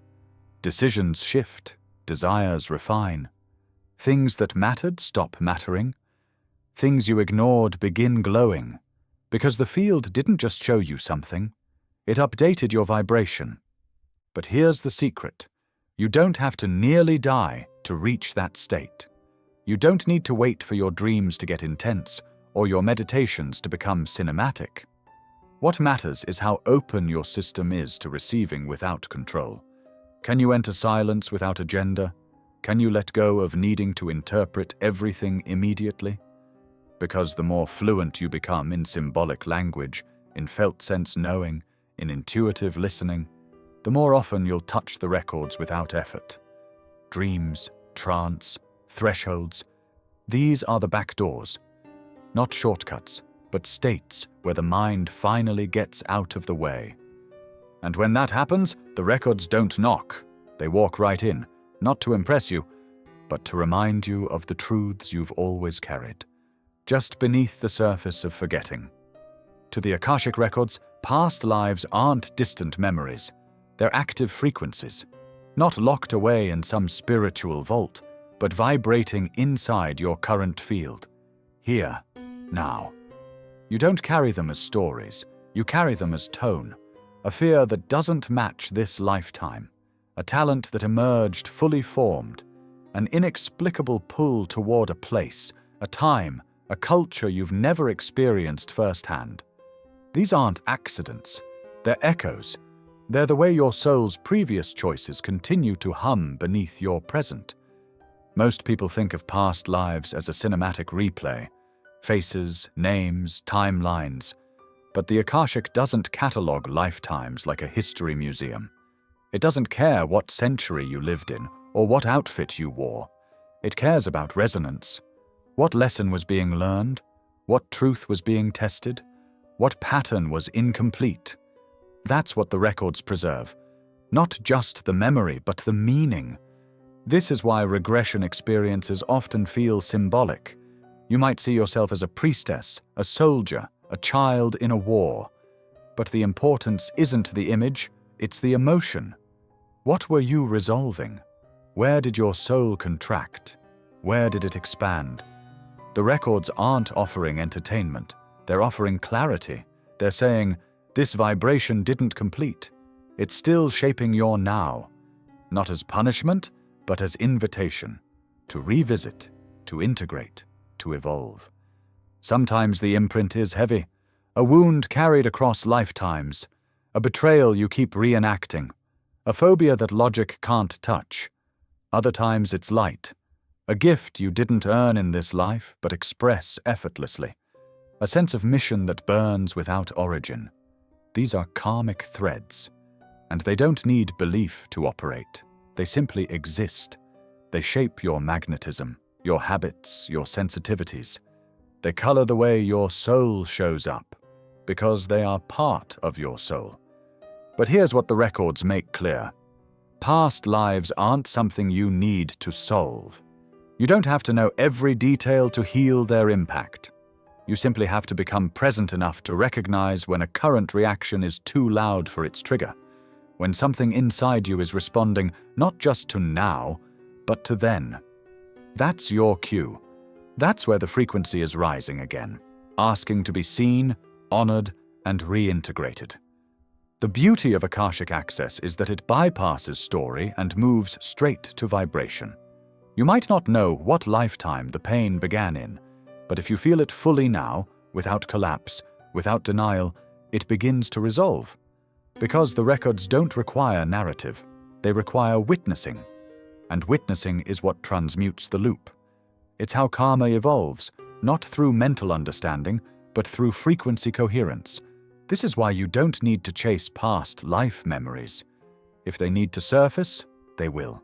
Decisions shift, desires refine. Things that mattered stop mattering. Things you ignored begin glowing, because the field didn't just show you something, it updated your vibration. But here's the secret. You don't have to nearly die to reach that state. You don't need to wait for your dreams to get intense or your meditations to become cinematic. What matters is how open your system is to receiving without control. Can you enter silence without agenda? Can you let go of needing to interpret everything immediately? Because the more fluent you become in symbolic language, in felt sense knowing, in intuitive listening, the more often you'll touch the records without effort. Dreams, trance, thresholds, these are the back doors. Not shortcuts, but states where the mind finally gets out of the way. And when that happens, the records don't knock. They walk right in, not to impress you, but to remind you of the truths you've always carried, just beneath the surface of forgetting. To the Akashic Records, past lives aren't distant memories. They're active frequencies, not locked away in some spiritual vault, but vibrating inside your current field, here, now. You don't carry them as stories, you carry them as tone, a fear that doesn't match this lifetime, a talent that emerged fully formed, an inexplicable pull toward a place, a time, a culture you've never experienced firsthand. These aren't accidents, they're echoes. They're the way your soul's previous choices continue to hum beneath your present. Most people think of past lives as a cinematic replay, faces, names, timelines, but the Akashic doesn't catalogue lifetimes like a history museum. It doesn't care what century you lived in or what outfit you wore. It cares about resonance. What lesson was being learned? What truth was being tested? What pattern was incomplete? That's what the records preserve. Not just the memory, but the meaning. This is why regression experiences often feel symbolic. You might see yourself as a priestess, a soldier, a child in a war. But the importance isn't the image, it's the emotion. What were you resolving? Where did your soul contract? Where did it expand? The records aren't offering entertainment, they're offering clarity. They're saying, this vibration didn't complete. It's still shaping your now, not as punishment, but as invitation to revisit, to integrate, to evolve. Sometimes the imprint is heavy, a wound carried across lifetimes, a betrayal you keep reenacting, a phobia that logic can't touch. Other times it's light, a gift you didn't earn in this life but express effortlessly, a sense of mission that burns without origin. These are karmic threads, and they don't need belief to operate. They simply exist. They shape your magnetism, your habits, your sensitivities. They color the way your soul shows up, because they are part of your soul. But here's what the records make clear. Past lives aren't something you need to solve. You don't have to know every detail to heal their impact. You simply have to become present enough to recognize when a current reaction is too loud for its trigger, when something inside you is responding not just to now, but to then. That's your cue. That's where the frequency is rising again, asking to be seen, honored, and reintegrated. The beauty of Akashic Access is that it bypasses story and moves straight to vibration. You might not know what lifetime the pain began in, but if you feel it fully now, without collapse, without denial, it begins to resolve. Because the records don't require narrative, they require witnessing. And witnessing is what transmutes the loop. It's how karma evolves, not through mental understanding, but through frequency coherence. This is why you don't need to chase past life memories. If they need to surface, they will.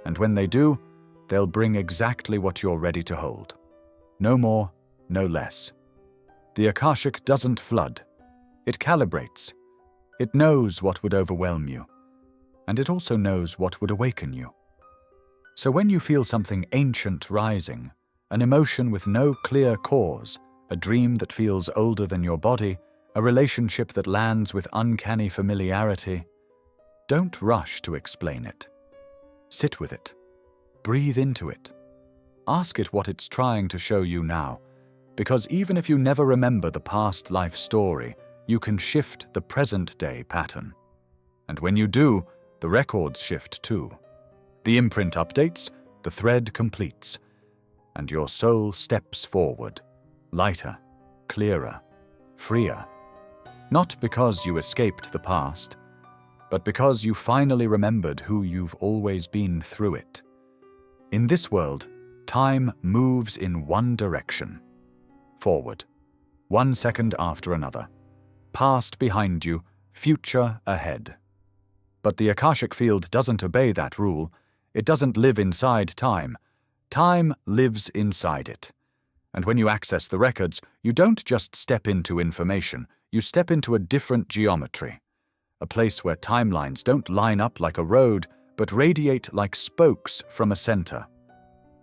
And when they do, they'll bring exactly what you're ready to hold. No more, no less. The Akashic doesn't flood. It calibrates. It knows what would overwhelm you. And it also knows what would awaken you. So when you feel something ancient rising, an emotion with no clear cause, a dream that feels older than your body, a relationship that lands with uncanny familiarity, don't rush to explain it. Sit with it. Breathe into it. Ask it what it's trying to show you now, because even if you never remember the past life story, you can shift the present-day pattern. And when you do, the records shift too. The imprint updates, the thread completes, and your soul steps forward, lighter, clearer, freer. Not because you escaped the past, but because you finally remembered who you've always been through it. In this world, time moves in one direction. Forward, 1 second after another. Past behind you, future ahead. But the Akashic Field doesn't obey that rule. It doesn't live inside time. Time lives inside it. And when you access the records, you don't just step into information, you step into a different geometry. A place where timelines don't line up like a road, but radiate like spokes from a center.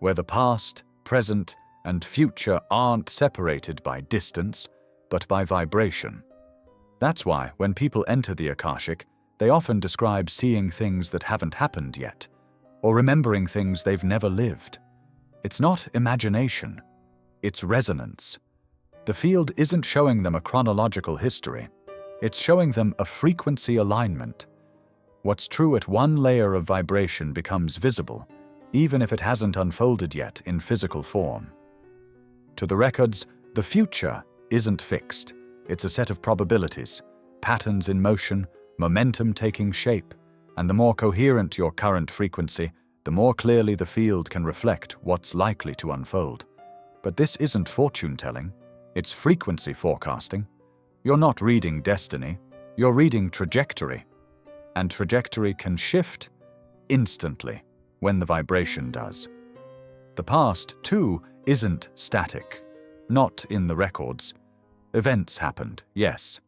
Where the past, present, and future aren't separated by distance, but by vibration. That's why, when people enter the Akashic, they often describe seeing things that haven't happened yet, or remembering things they've never lived. It's not imagination, it's resonance. The field isn't showing them a chronological history, it's showing them a frequency alignment. What's true at one layer of vibration becomes visible, even if it hasn't unfolded yet in physical form. To the records, the future isn't fixed. It's a set of probabilities, patterns in motion, momentum taking shape, and the more coherent your current frequency, the more clearly the field can reflect what's likely to unfold. But this isn't fortune-telling, it's frequency forecasting. You're not reading destiny, you're reading trajectory. And trajectory can shift instantly when the vibration does. The past, too, isn't static, not in the records. Events happened, yes,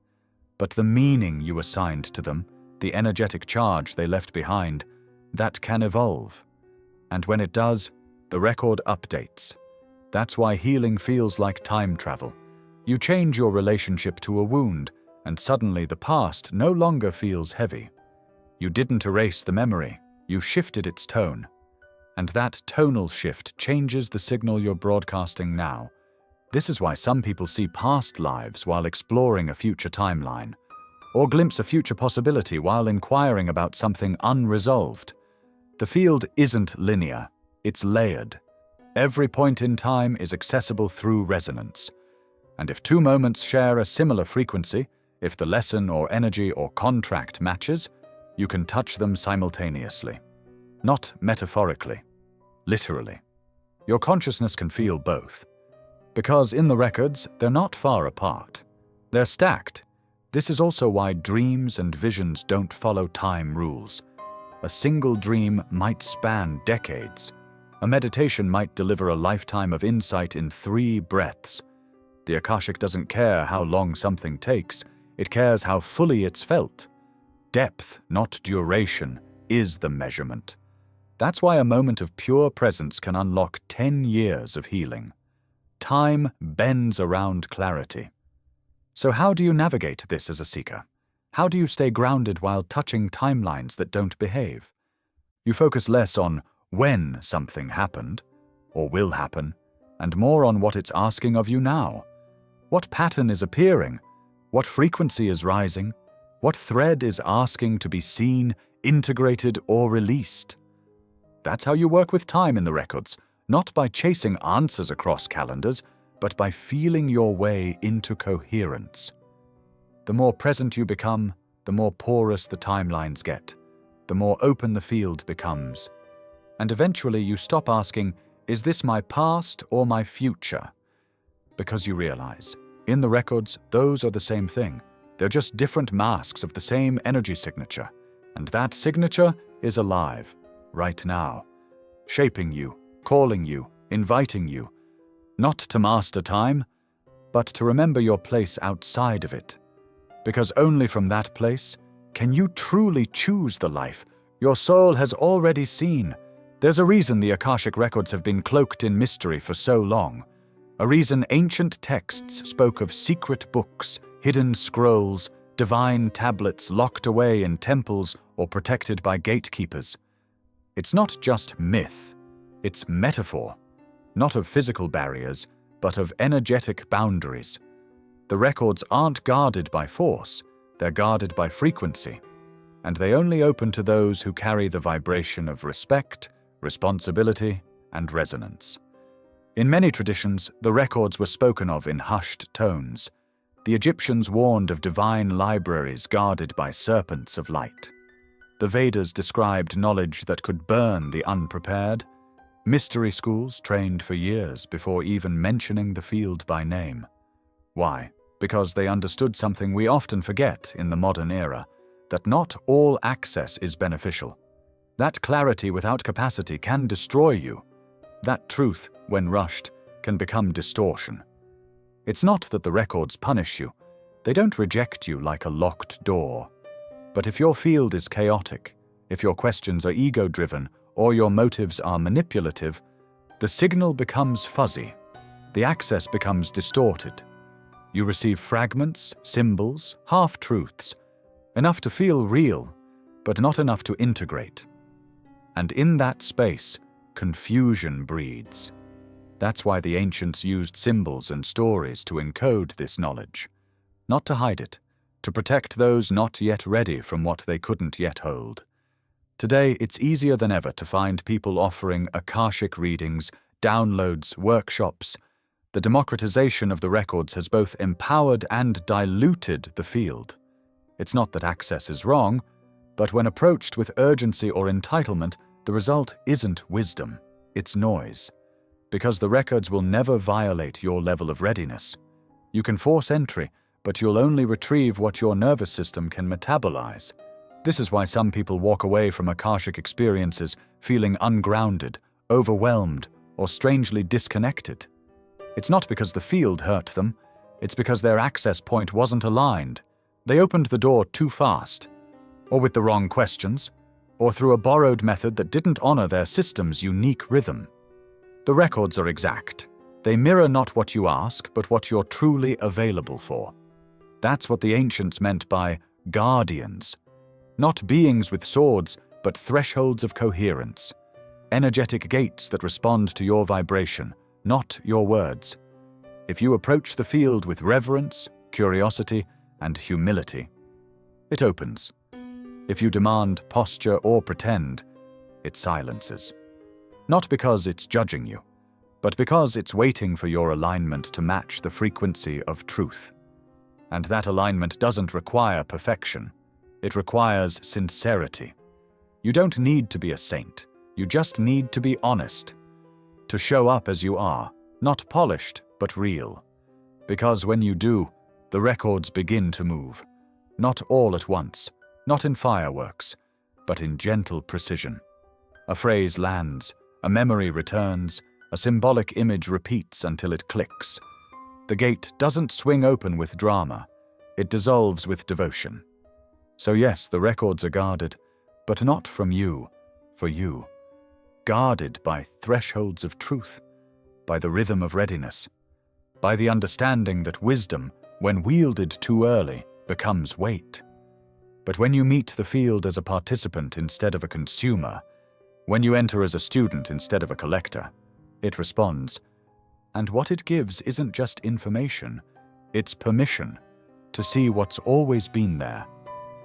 but the meaning you assigned to them, the energetic charge they left behind, that can evolve. And when it does, the record updates. That's why healing feels like time travel. You change your relationship to a wound, and suddenly the past no longer feels heavy. You didn't erase the memory, you shifted its tone. And that tonal shift changes the signal you're broadcasting now. This is why some people see past lives while exploring a future timeline, or glimpse a future possibility while inquiring about something unresolved. The field isn't linear, it's layered. Every point in time is accessible through resonance. And if two moments share a similar frequency, if the lesson or energy or contract matches, you can touch them simultaneously. Not metaphorically, literally. Your consciousness can feel both. Because in the records, they're not far apart. They're stacked. This is also why dreams and visions don't follow time rules. A single dream might span decades. A meditation might deliver a lifetime of insight in 3 breaths. The Akashic doesn't care how long something takes, it cares how fully it's felt. Depth, not duration, is the measurement. That's why a moment of pure presence can unlock 10 years of healing. Time bends around clarity. So how do you navigate this as a seeker? How do you stay grounded while touching timelines that don't behave? You focus less on when something happened, or will happen, and more on what it's asking of you now. What pattern is appearing? What frequency is rising? What thread is asking to be seen, integrated, or released? That's how you work with time in the records, not by chasing answers across calendars, but by feeling your way into coherence. The more present you become, the more porous the timelines get, the more open the field becomes. And eventually you stop asking, is this my past or my future? Because you realize, in the records, those are the same thing. They're just different masks of the same energy signature. And that signature is alive, right now, shaping you, calling you, inviting you, not to master time, but to remember your place outside of it. Because only from that place can you truly choose the life your soul has already seen. There's a reason the Akashic Records have been cloaked in mystery for so long. A reason ancient texts spoke of secret books, hidden scrolls, divine tablets locked away in temples or protected by gatekeepers. It's not just myth, it's metaphor, not of physical barriers, but of energetic boundaries. The records aren't guarded by force, they're guarded by frequency, and they only open to those who carry the vibration of respect, responsibility, and resonance. In many traditions, the records were spoken of in hushed tones. The Egyptians warned of divine libraries guarded by serpents of light. The Vedas described knowledge that could burn the unprepared. Mystery schools trained for years before even mentioning the field by name. Why? Because they understood something we often forget in the modern era, that not all access is beneficial. That clarity without capacity can destroy you. That truth, when rushed, can become distortion. It's not that the records punish you. They don't reject you like a locked door. But if your field is chaotic, if your questions are ego-driven, or your motives are manipulative, the signal becomes fuzzy. The access becomes distorted. You receive fragments, symbols, half-truths, enough to feel real, but not enough to integrate. And in that space, confusion breeds. That's why the ancients used symbols and stories to encode this knowledge, not to hide it, to protect those not yet ready from what they couldn't yet hold. Today, it's easier than ever to find people offering Akashic readings, downloads, workshops. The democratization of the records has both empowered and diluted the field. It's not that access is wrong, but when approached with urgency or entitlement, the result isn't wisdom, it's noise. Because the records will never violate your level of readiness. You can force entry, but you'll only retrieve what your nervous system can metabolize. This is why some people walk away from Akashic experiences feeling ungrounded, overwhelmed, or strangely disconnected. It's not because the field hurt them, it's because their access point wasn't aligned. They opened the door too fast, or with the wrong questions, or through a borrowed method that didn't honor their system's unique rhythm. The records are exact. They mirror not what you ask, but what you're truly available for. That's what the ancients meant by guardians. Not beings with swords, but thresholds of coherence. Energetic gates that respond to your vibration, not your words. If you approach the field with reverence, curiosity, and humility, it opens. If you demand posture or pretend, it silences. Not because it's judging you, but because it's waiting for your alignment to match the frequency of truth. And that alignment doesn't require perfection. It requires sincerity. You don't need to be a saint. You just need to be honest. To show up as you are, not polished, but real. Because when you do, the records begin to move. Not all at once, not in fireworks, but in gentle precision. A phrase lands, a memory returns, a symbolic image repeats until it clicks. The gate doesn't swing open with drama. It dissolves with devotion. So yes, the records are guarded, but not from you, for you. Guarded by thresholds of truth, by the rhythm of readiness, by the understanding that wisdom, when wielded too early, becomes weight. But when you meet the field as a participant instead of a consumer, when you enter as a student instead of a collector, it responds. And what it gives isn't just information, it's permission to see what's always been there,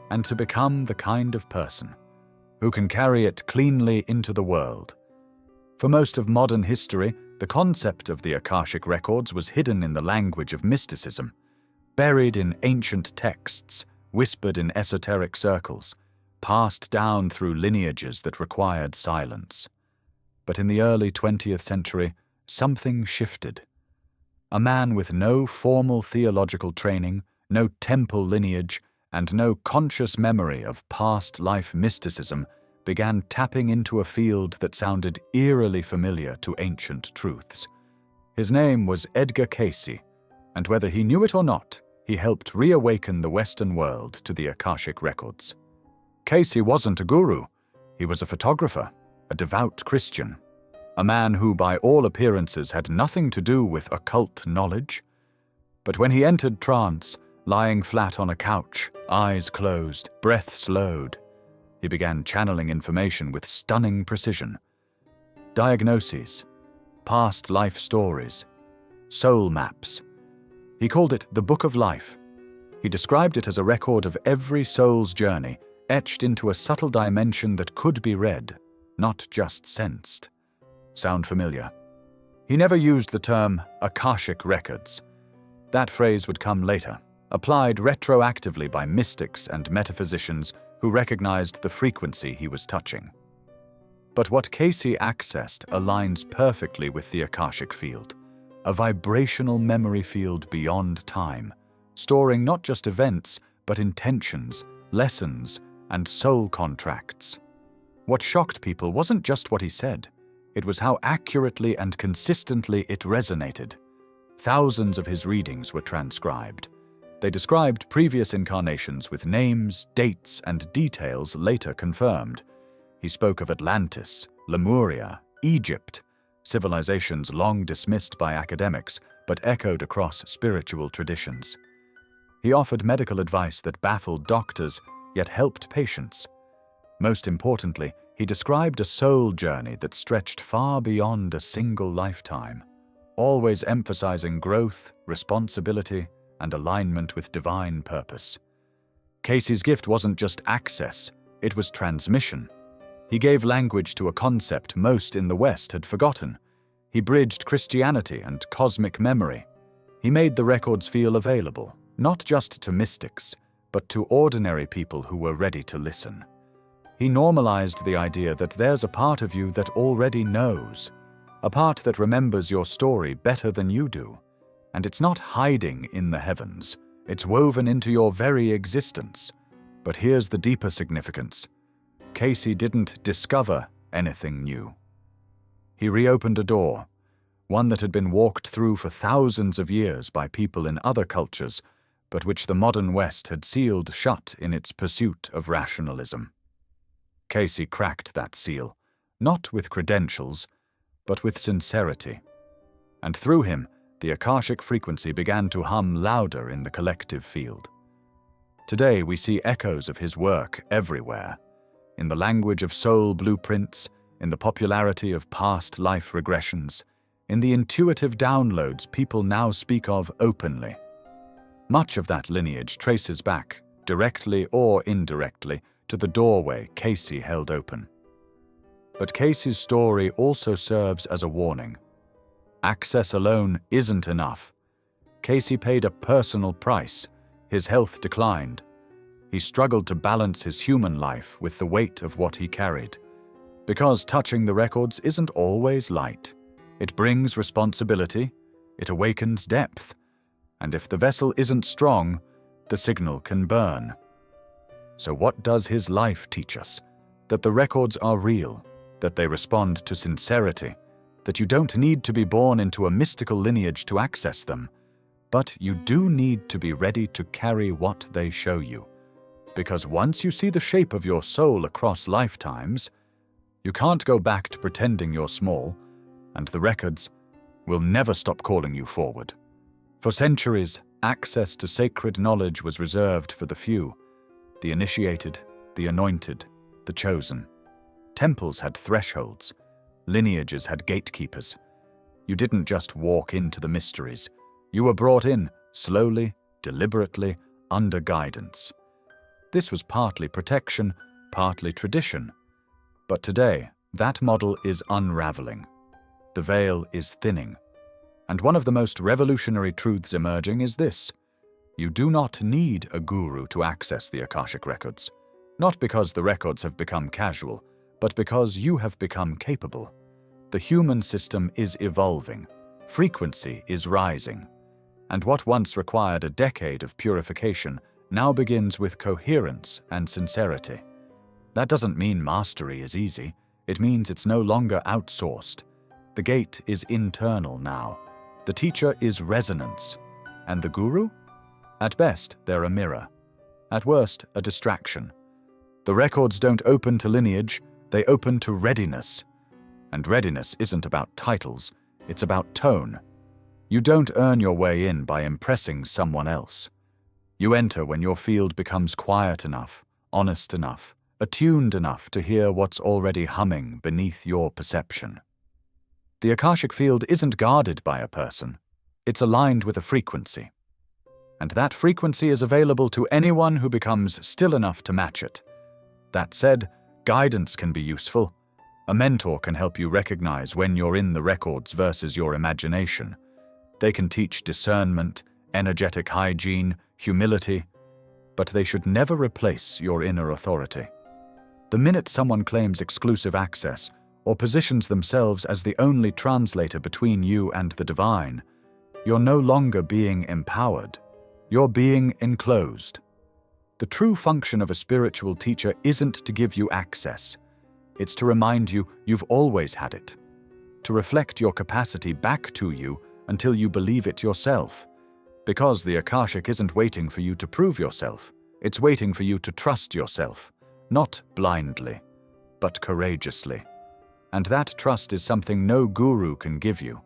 and to become the kind of person who can carry it cleanly into the world. For most of modern history, The concept of the Akashic Records was hidden in the language of mysticism, buried in ancient texts, whispered in esoteric circles, passed down through lineages that required silence. But in the early 20th century, something shifted. A man with no formal theological training, no temple lineage, and no conscious memory of past life mysticism began tapping into a field that sounded eerily familiar to ancient truths. His name was Edgar Cayce, and whether he knew it or not, he helped reawaken the Western world to the Akashic Records. Cayce wasn't a guru. He was a photographer, a devout Christian, a man who by all appearances had nothing to do with occult knowledge. But when he entered trance, lying flat on a couch, eyes closed, breath slowed, he began channeling information with stunning precision. Diagnoses, past life stories, soul maps. He called it the Book of Life. He described it as a record of every soul's journey, etched into a subtle dimension that could be read, not just sensed. Sound familiar? He never used the term Akashic Records. That phrase would come later, applied retroactively by mystics and metaphysicians who recognized the frequency he was touching. But what Cayce accessed aligns perfectly with the Akashic Field, a vibrational memory field beyond time, storing not just events, but intentions, lessons, and soul contracts. What shocked people wasn't just what he said, it was how accurately and consistently it resonated. Thousands of his readings were transcribed. They described previous incarnations with names, dates, and details later confirmed. He spoke of Atlantis, Lemuria, Egypt, civilizations long dismissed by academics but echoed across spiritual traditions. He offered medical advice that baffled doctors yet helped patients. Most importantly, he described a soul journey that stretched far beyond a single lifetime, always emphasizing growth, responsibility, and alignment with divine purpose. Cayce's gift wasn't just access, it was transmission. He gave language to a concept most in the West had forgotten. He bridged Christianity and cosmic memory. He made the records feel available, not just to mystics, but to ordinary people who were ready to listen. He normalized the idea that there's a part of you that already knows, a part that remembers your story better than you do. And it's not hiding in the heavens, it's woven into your very existence. But here's the deeper significance. Cayce didn't discover anything new. He reopened a door, one that had been walked through for thousands of years by people in other cultures, but which the modern West had sealed shut in its pursuit of rationalism. Cayce cracked that seal, not with credentials, but with sincerity. And through him, the Akashic frequency began to hum louder in the collective field. Today we see echoes of his work everywhere, in the language of soul blueprints, in the popularity of past life regressions, in the intuitive downloads people now speak of openly. Much of that lineage traces back, directly or indirectly, to the doorway Cayce held open. But Cayce's story also serves as a warning. Access alone isn't enough. Cayce paid a personal price. His health declined. He struggled to balance his human life with the weight of what he carried. Because touching the records isn't always light. It brings responsibility, it awakens depth, and if the vessel isn't strong, the signal can burn. So what does his life teach us? That the records are real, that they respond to sincerity, that you don't need to be born into a mystical lineage to access them, but you do need to be ready to carry what they show you. Because once you see the shape of your soul across lifetimes, you can't go back to pretending you're small, and the records will never stop calling you forward. For centuries, access to sacred knowledge was reserved for the few, the initiated, the anointed, the chosen. Temples had thresholds. Lineages had gatekeepers. You didn't just walk into the mysteries. You were brought in, slowly, deliberately, under guidance. This was partly protection, partly tradition. But today, that model is unraveling. the veil is thinning. And one of the most revolutionary truths emerging is this: you do not need a guru to access the Akashic Records. Not because the records have become casual, but because you have become capable. The human system is evolving. Frequency is rising. And what once required a decade of purification now begins with coherence and sincerity. That doesn't mean mastery is easy. It means it's no longer outsourced. The gate is internal now. The teacher is resonance. And the guru? At best, they're a mirror. At worst, a distraction. The records don't open to lineage, they open to readiness. And readiness isn't about titles, it's about tone. You don't earn your way in by impressing someone else. You enter when your field becomes quiet enough, honest enough, attuned enough to hear what's already humming beneath your perception. The Akashic Field isn't guarded by a person. It's aligned with a frequency. And that frequency is available to anyone who becomes still enough to match it. That said, guidance can be useful. A mentor can help you recognize when you're in the records versus your imagination. They can teach discernment, energetic hygiene, humility, but they should never replace your inner authority. The minute someone claims exclusive access or positions themselves as the only translator between you and the divine, you're no longer being empowered. You're being enclosed. The true function of a spiritual teacher isn't to give you access. It's to remind you you've always had it. To reflect your capacity back to you until you believe it yourself. Because the Akashic isn't waiting for you to prove yourself. It's waiting for you to trust yourself. Not blindly, but courageously. And that trust is something no guru can give you.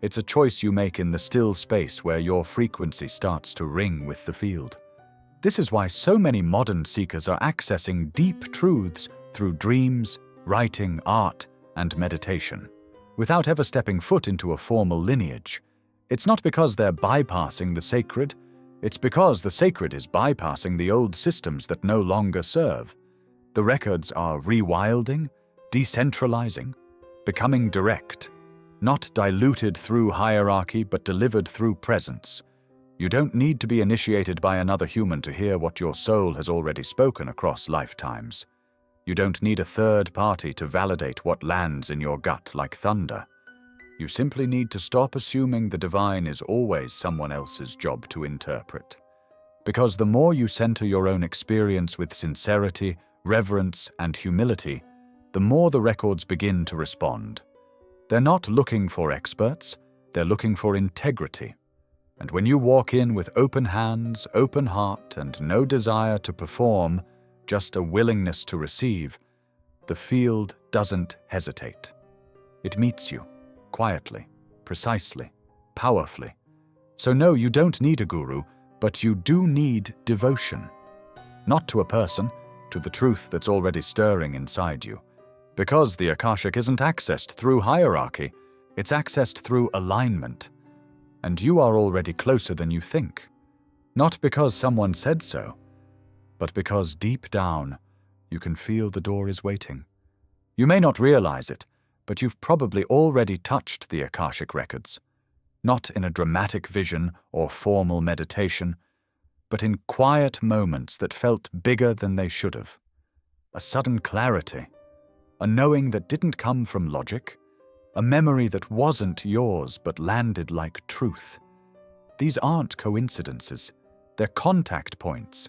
It's a choice you make in the still space where your frequency starts to ring with the field. This is why so many modern seekers are accessing deep truths through dreams, writing, art, and meditation, without ever stepping foot into a formal lineage. It's not because they're bypassing the sacred, it's because the sacred is bypassing the old systems that no longer serve. The records are rewilding, decentralizing, becoming direct, not diluted through hierarchy but delivered through presence. You don't need to be initiated by another human to hear what your soul has already spoken across lifetimes. You don't need a third party to validate what lands in your gut like thunder. You simply need to stop assuming the divine is always someone else's job to interpret. Because the more you center your own experience with sincerity, reverence, and humility, the more the records begin to respond. They're not looking for experts, they're looking for integrity. And when you walk in with open hands, open heart, and no desire to perform, just a willingness to receive, the field doesn't hesitate. It meets you, quietly, precisely, powerfully. So no, you don't need a guru, but you do need devotion. Not to a person, to the truth that's already stirring inside you. Because the Akashic isn't accessed through hierarchy, it's accessed through alignment. And you are already closer than you think. Not because someone said so, but because deep down, you can feel the door is waiting. You may not realize it, but you've probably already touched the Akashic Records. Not in a dramatic vision or formal meditation, but in quiet moments that felt bigger than they should have. A sudden clarity, a knowing that didn't come from logic, a memory that wasn't yours but landed like truth. These aren't coincidences, they're contact points,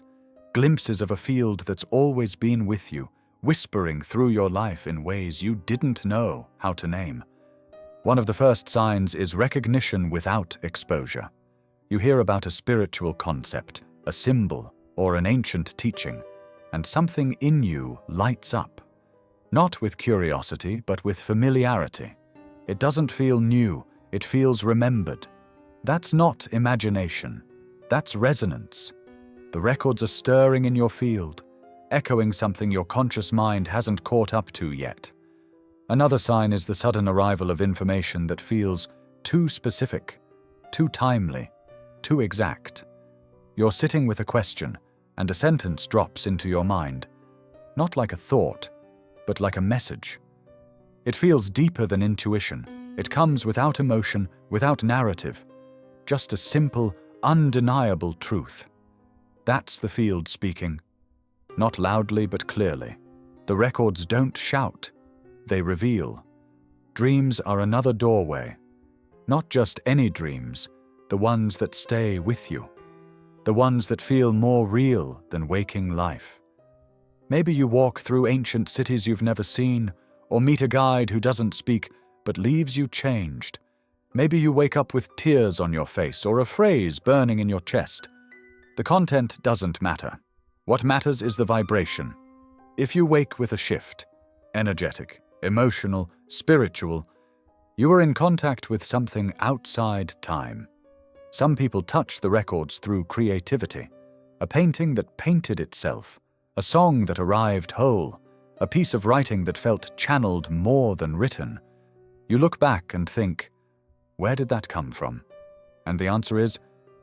glimpses of a field that's always been with you, whispering through your life in ways you didn't know how to name. One of the first signs is recognition without exposure. You hear about a spiritual concept, a symbol, or an ancient teaching, and something in you lights up. Not with curiosity, but with familiarity. It doesn't feel new, it feels remembered. That's not imagination, that's resonance. The records are stirring in your field, echoing something your conscious mind hasn't caught up to yet. Another sign is the sudden arrival of information that feels too specific, too timely, too exact. You're sitting with a question, and a sentence drops into your mind, not like a thought, but like a message. It feels deeper than intuition, It comes without emotion, without narrative, just a simple, undeniable truth. That's the field speaking. Not loudly but clearly. The records don't shout, they reveal. Dreams are another doorway. Not just any dreams, the ones that stay with you. The ones that feel more real than waking life. Maybe you walk through ancient cities you've never seen, or meet a guide who doesn't speak but leaves you changed. Maybe you wake up with tears on your face or a phrase burning in your chest. The content doesn't matter. What matters is the vibration. If you wake with a shift, energetic, emotional, spiritual, you are in contact with something outside time. Some people touch the records through creativity. A painting that painted itself, a song that arrived whole, a piece of writing that felt channeled more than written. You look back and think, where did that come from? And the answer is,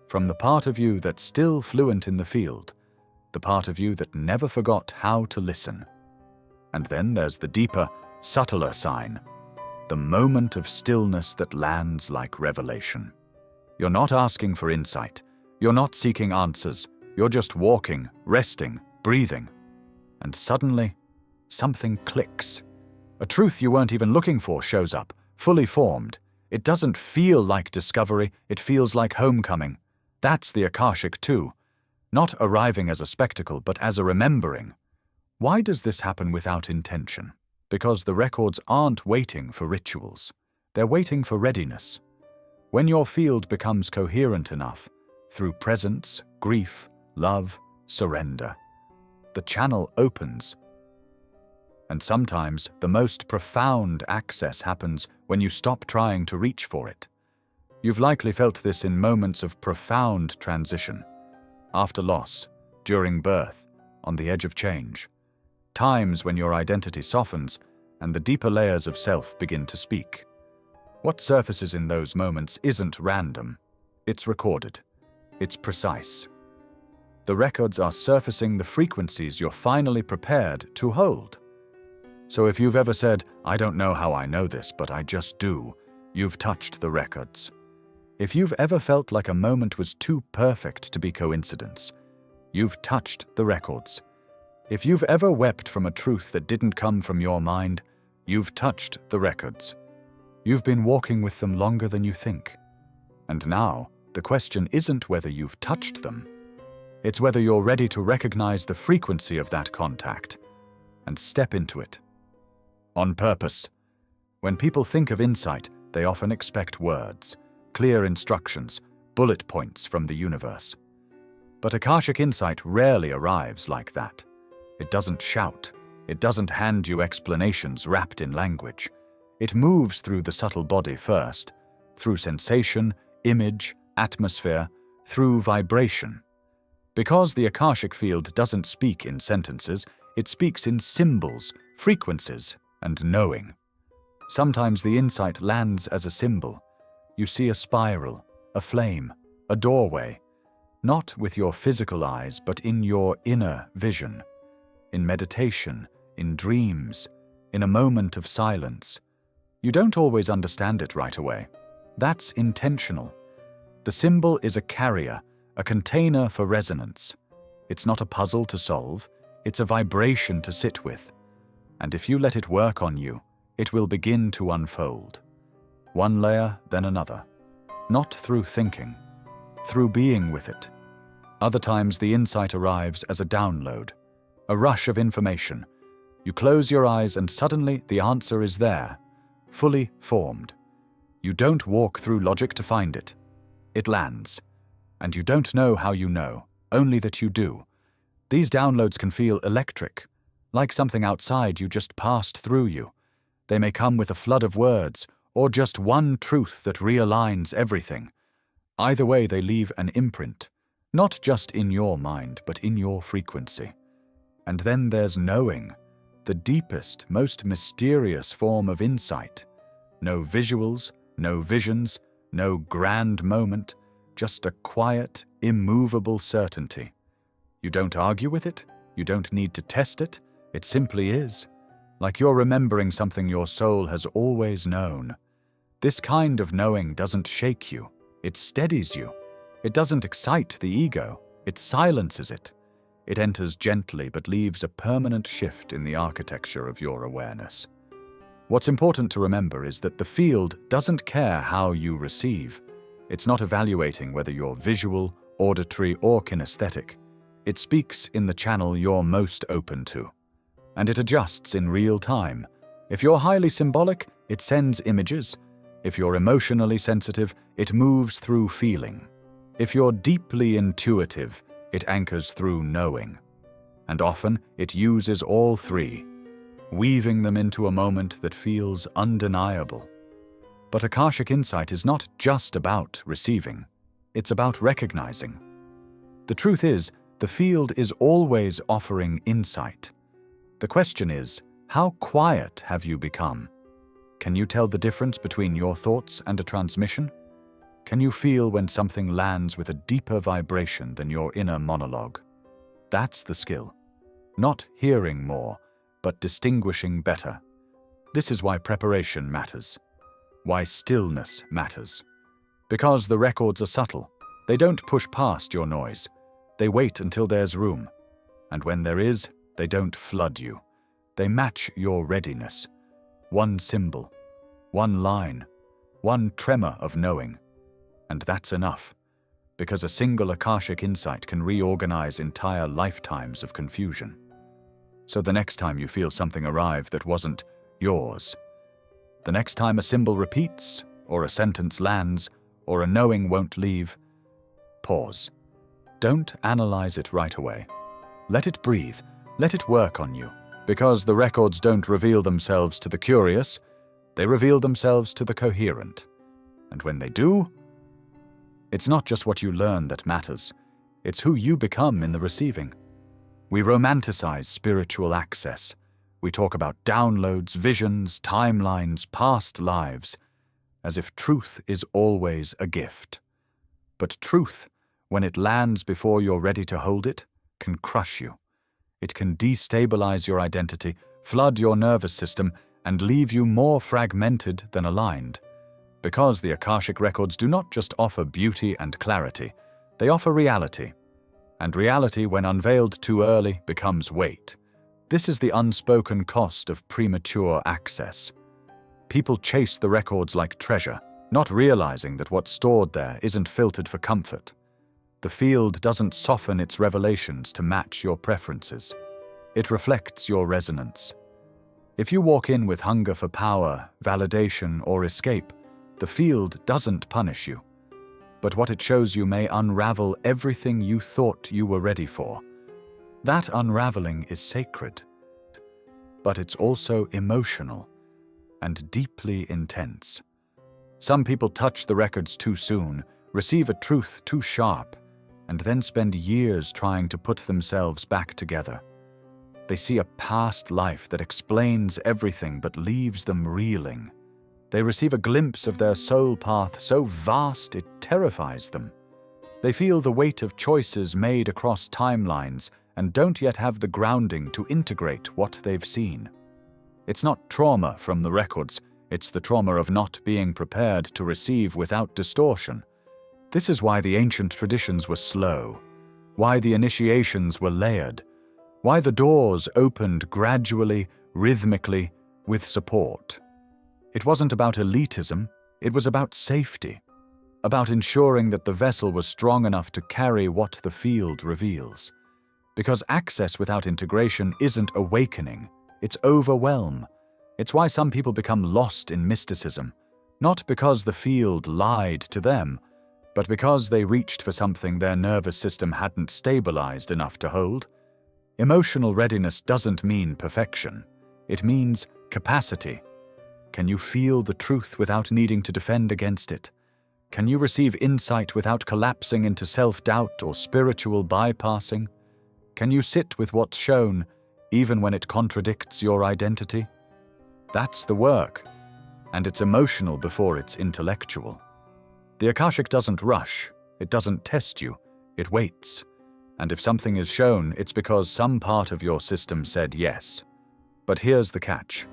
from the part of you that's still fluent in the field, the part of you that never forgot how to listen. And then there's the deeper, subtler sign, the moment of stillness that lands like revelation. You're not asking for insight, you're not seeking answers, you're just walking, resting, breathing. And suddenly, something clicks. A truth you weren't even looking for shows up, fully formed. It doesn't feel like discovery, it feels like homecoming. That's the Akashic too. Not arriving as a spectacle, but as a remembering. Why does this happen without intention? Because the records aren't waiting for rituals. They're waiting for readiness. When your field becomes coherent enough, through presence, grief, love, surrender, the channel opens. And sometimes the most profound access happens when you stop trying to reach for it. You've likely felt this in moments of profound transition. After loss, during birth, on the edge of change. Times when your identity softens and the deeper layers of self begin to speak. What surfaces in those moments isn't random. It's recorded. It's precise. The records are surfacing the frequencies you're finally prepared to hold. So if you've ever said, I don't know how I know this, but I just do, you've touched the records. If you've ever felt like a moment was too perfect to be coincidence, you've touched the records. If you've ever wept from a truth that didn't come from your mind, you've touched the records. You've been walking with them longer than you think. And now, the question isn't whether you've touched them. It's whether you're ready to recognize the frequency of that contact and step into it. On purpose. When people think of insight, they often expect words, clear instructions, bullet points from the universe. But Akashic insight rarely arrives like that. It doesn't shout. It doesn't hand you explanations wrapped in language. It moves through the subtle body first, through sensation, image, atmosphere, through vibration. Because the Akashic Field doesn't speak in sentences, it speaks in symbols, frequencies, and knowing. Sometimes the insight lands as a symbol. You see a spiral, a flame, a doorway, not with your physical eyes, but in your inner vision, in meditation, in dreams, in a moment of silence. You don't always understand it right away. That's intentional. The symbol is a carrier, a container for resonance. It's not a puzzle to solve, it's a vibration to sit with. And if you let it work on you, it will begin to unfold. One layer, then another. Not through thinking, through being with it. Other times the insight arrives as a download, a rush of information. You close your eyes and suddenly the answer is there, fully formed. You don't walk through logic to find it. It lands. And you don't know how you know, only that you do. These downloads can feel electric, like something outside you just passed through you. They may come with a flood of words, or just one truth that realigns everything. Either way, they leave an imprint, not just in your mind, but in your frequency. And then there's knowing, the deepest, most mysterious form of insight. No visuals, no visions, no grand moment, just a quiet, immovable certainty. You don't argue with it, you don't need to test it, it simply is. Like you're remembering something your soul has always known. This kind of knowing doesn't shake you, it steadies you. It doesn't excite the ego, it silences it. It enters gently but leaves a permanent shift in the architecture of your awareness. What's important to remember is that the field doesn't care how you receive. It's not evaluating whether you're visual, auditory, or kinesthetic. It speaks in the channel you're most open to. And it adjusts in real time. If you're highly symbolic, it sends images. If you're emotionally sensitive, it moves through feeling. If you're deeply intuitive, it anchors through knowing. And often, it uses all three, weaving them into a moment that feels undeniable. But Akashic insight is not just about receiving. It's about recognizing. The truth is, the field is always offering insight. The question is, how quiet have you become? Can you tell the difference between your thoughts and a transmission? Can you feel when something lands with a deeper vibration than your inner monologue? That's the skill. Not hearing more, but distinguishing better. This is why preparation matters. Why stillness matters. Because the records are subtle. They don't push past your noise. They wait until there's room. And when there is, they don't flood you. They match your readiness. One symbol, one line, one tremor of knowing. And that's enough, because a single Akashic insight can reorganize entire lifetimes of confusion. So the next time you feel something arrive that wasn't yours, the next time a symbol repeats, or a sentence lands, or a knowing won't leave, pause. Don't analyze it right away. Let it breathe, let it work on you, because the records don't reveal themselves to the curious, they reveal themselves to the coherent. And when they do, it's not just what you learn that matters, it's who you become in the receiving. We romanticize spiritual access. We talk about downloads, visions, timelines, past lives, as if truth is always a gift. But truth, when it lands before you're ready to hold it, can crush you. It can destabilize your identity, flood your nervous system, and leave you more fragmented than aligned. Because the Akashic Records do not just offer beauty and clarity, they offer reality. And reality, when unveiled too early, becomes weight. This is the unspoken cost of premature access. People chase the records like treasure, not realizing that what's stored there isn't filtered for comfort. The field doesn't soften its revelations to match your preferences. It reflects your resonance. If you walk in with hunger for power, validation, or escape, the field doesn't punish you. But what it shows you may unravel everything you thought you were ready for. That unraveling is sacred. But it's also emotional and deeply intense. Some people touch the records too soon, receive a truth too sharp, and then spend years trying to put themselves back together. They see a past life that explains everything but leaves them reeling. They receive a glimpse of their soul path so vast it terrifies them. They feel the weight of choices made across timelines and don't yet have the grounding to integrate what they've seen. It's not trauma from the records, it's the trauma of not being prepared to receive without distortion. This is why the ancient traditions were slow, why the initiations were layered, why the doors opened gradually, rhythmically, with support. It wasn't about elitism, it was about safety, about ensuring that the vessel was strong enough to carry what the field reveals. Because access without integration isn't awakening, it's overwhelm. It's why some people become lost in mysticism, not because the field lied to them, but because they reached for something their nervous system hadn't stabilized enough to hold. Emotional readiness doesn't mean perfection, it means capacity. Can you feel the truth without needing to defend against it? Can you receive insight without collapsing into self-doubt or spiritual bypassing? Can you sit with what's shown, even when it contradicts your identity? That's the work, and it's emotional before it's intellectual. The Akashic doesn't rush, it doesn't test you, it waits. And if something is shown, it's because some part of your system said yes. But here's the catch.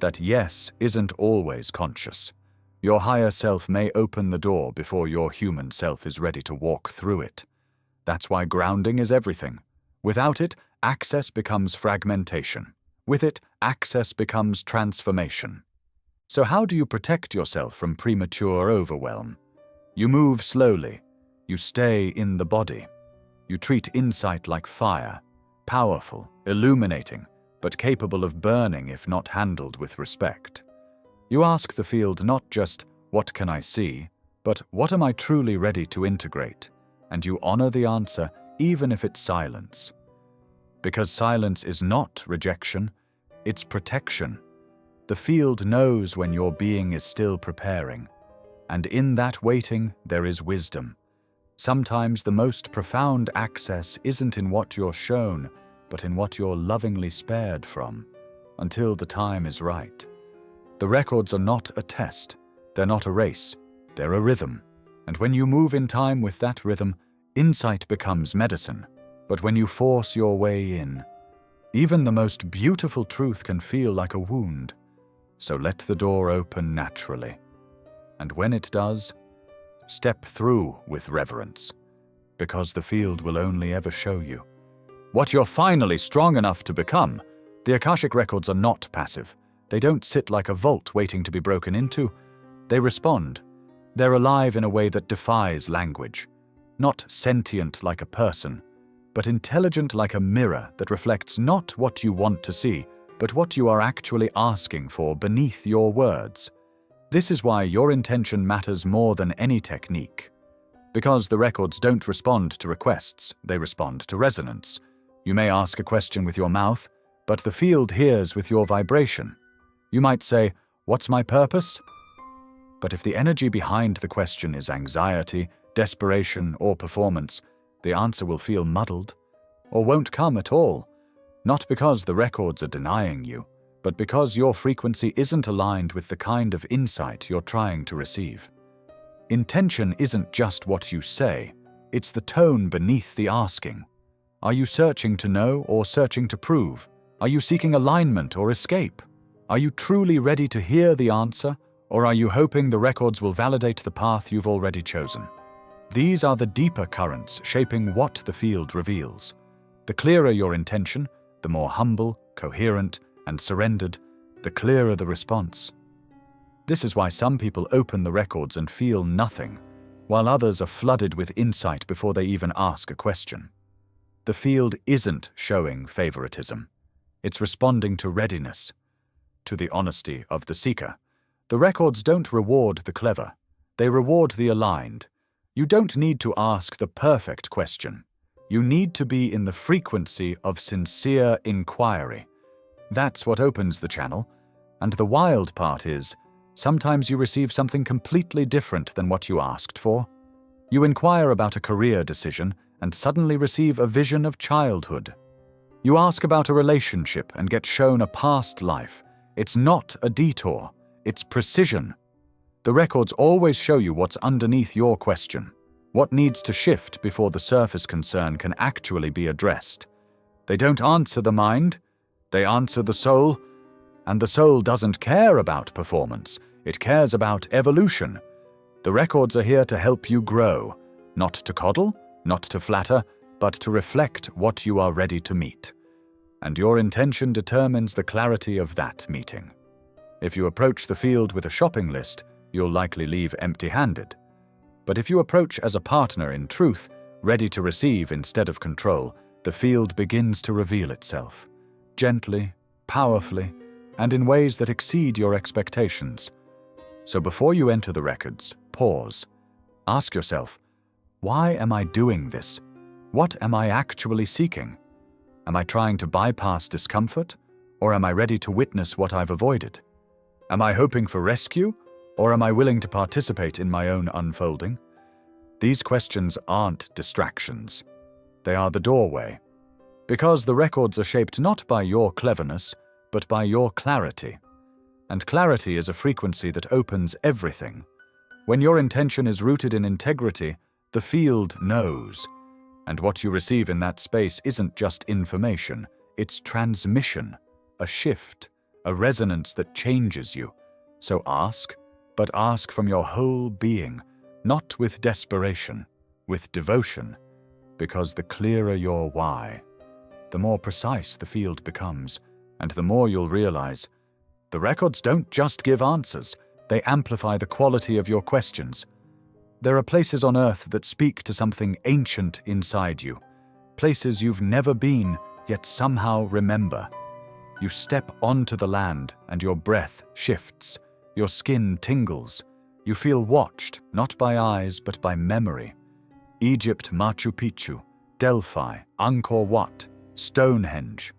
That yes isn't always conscious. Your higher self may open the door before your human self is ready to walk through it. That's why grounding is everything. Without it, access becomes fragmentation. With it, access becomes transformation. So how do you protect yourself from premature overwhelm? You move slowly. You stay in the body. You treat insight like fire, powerful, illuminating, but capable of burning if not handled with respect. You ask the field not just, "What can I see?" but "What am I truly ready to integrate?" And you honor the answer even if it's silence. Because silence is not rejection, it's protection. The field knows when your being is still preparing, and in that waiting there is wisdom. Sometimes the most profound access isn't in what you're shown, but in what you're lovingly spared from, until the time is right. The records are not a test, they're not a race, they're a rhythm. And when you move in time with that rhythm, insight becomes medicine. But when you force your way in, even the most beautiful truth can feel like a wound. So let the door open naturally. And when it does, step through with reverence, because the field will only ever show you what you're finally strong enough to become. The Akashic Records are not passive. They don't sit like a vault waiting to be broken into. They respond. They're alive in a way that defies language. Not sentient like a person, but intelligent like a mirror that reflects not what you want to see, but what you are actually asking for beneath your words. This is why your intention matters more than any technique. Because the records don't respond to requests, they respond to resonance. You may ask a question with your mouth, but the field hears with your vibration. You might say, "What's my purpose?" But if the energy behind the question is anxiety, desperation, or performance, the answer will feel muddled, or won't come at all. Not because the records are denying you, but because your frequency isn't aligned with the kind of insight you're trying to receive. Intention isn't just what you say, it's the tone beneath the asking. Are you searching to know or searching to prove? Are you seeking alignment or escape? Are you truly ready to hear the answer, or are you hoping the records will validate the path you've already chosen? These are the deeper currents shaping what the field reveals. The clearer your intention, the more humble, coherent, and surrendered, the clearer the response. This is why some people open the records and feel nothing, while others are flooded with insight before they even ask a question. The field isn't showing favoritism. It's responding to readiness, to the honesty of the seeker. The records don't reward the clever. They reward the aligned. You don't need to ask the perfect question. You need to be in the frequency of sincere inquiry. That's what opens the channel. And the wild part is, sometimes you receive something completely different than what you asked for. You inquire about a career decision and suddenly receive a vision of childhood. You ask about a relationship and get shown a past life. It's not a detour, it's precision. The records always show you what's underneath your question, what needs to shift before the surface concern can actually be addressed. They don't answer the mind, they answer the soul, and the soul doesn't care about performance, it cares about evolution. The records are here to help you grow, not to coddle, not to flatter, but to reflect what you are ready to meet. And your intention determines the clarity of that meeting. If you approach the field with a shopping list, you'll likely leave empty-handed. But if you approach as a partner in truth, ready to receive instead of control, the field begins to reveal itself, gently, powerfully, and in ways that exceed your expectations. So before you enter the records, pause. Ask yourself, why am I doing this? What am I actually seeking? Am I trying to bypass discomfort, or am I ready to witness what I've avoided? Am I hoping for rescue, or am I willing to participate in my own unfolding? These questions aren't distractions. They are the doorway. Because the records are shaped not by your cleverness, but by your clarity. And clarity is a frequency that opens everything. When your intention is rooted in integrity, the field knows. And what you receive in that space isn't just information, it's transmission, a shift, a resonance that changes you. So ask, but ask from your whole being, not with desperation, with devotion, because the clearer your why, the more precise the field becomes, and the more you'll realize the records don't just give answers, they amplify the quality of your questions. There are places on Earth that speak to something ancient inside you, places you've never been, yet somehow remember. You step onto the land and your breath shifts, your skin tingles. You feel watched, not by eyes, but by memory. Egypt, Machu Picchu, Delphi, Angkor Wat, Stonehenge.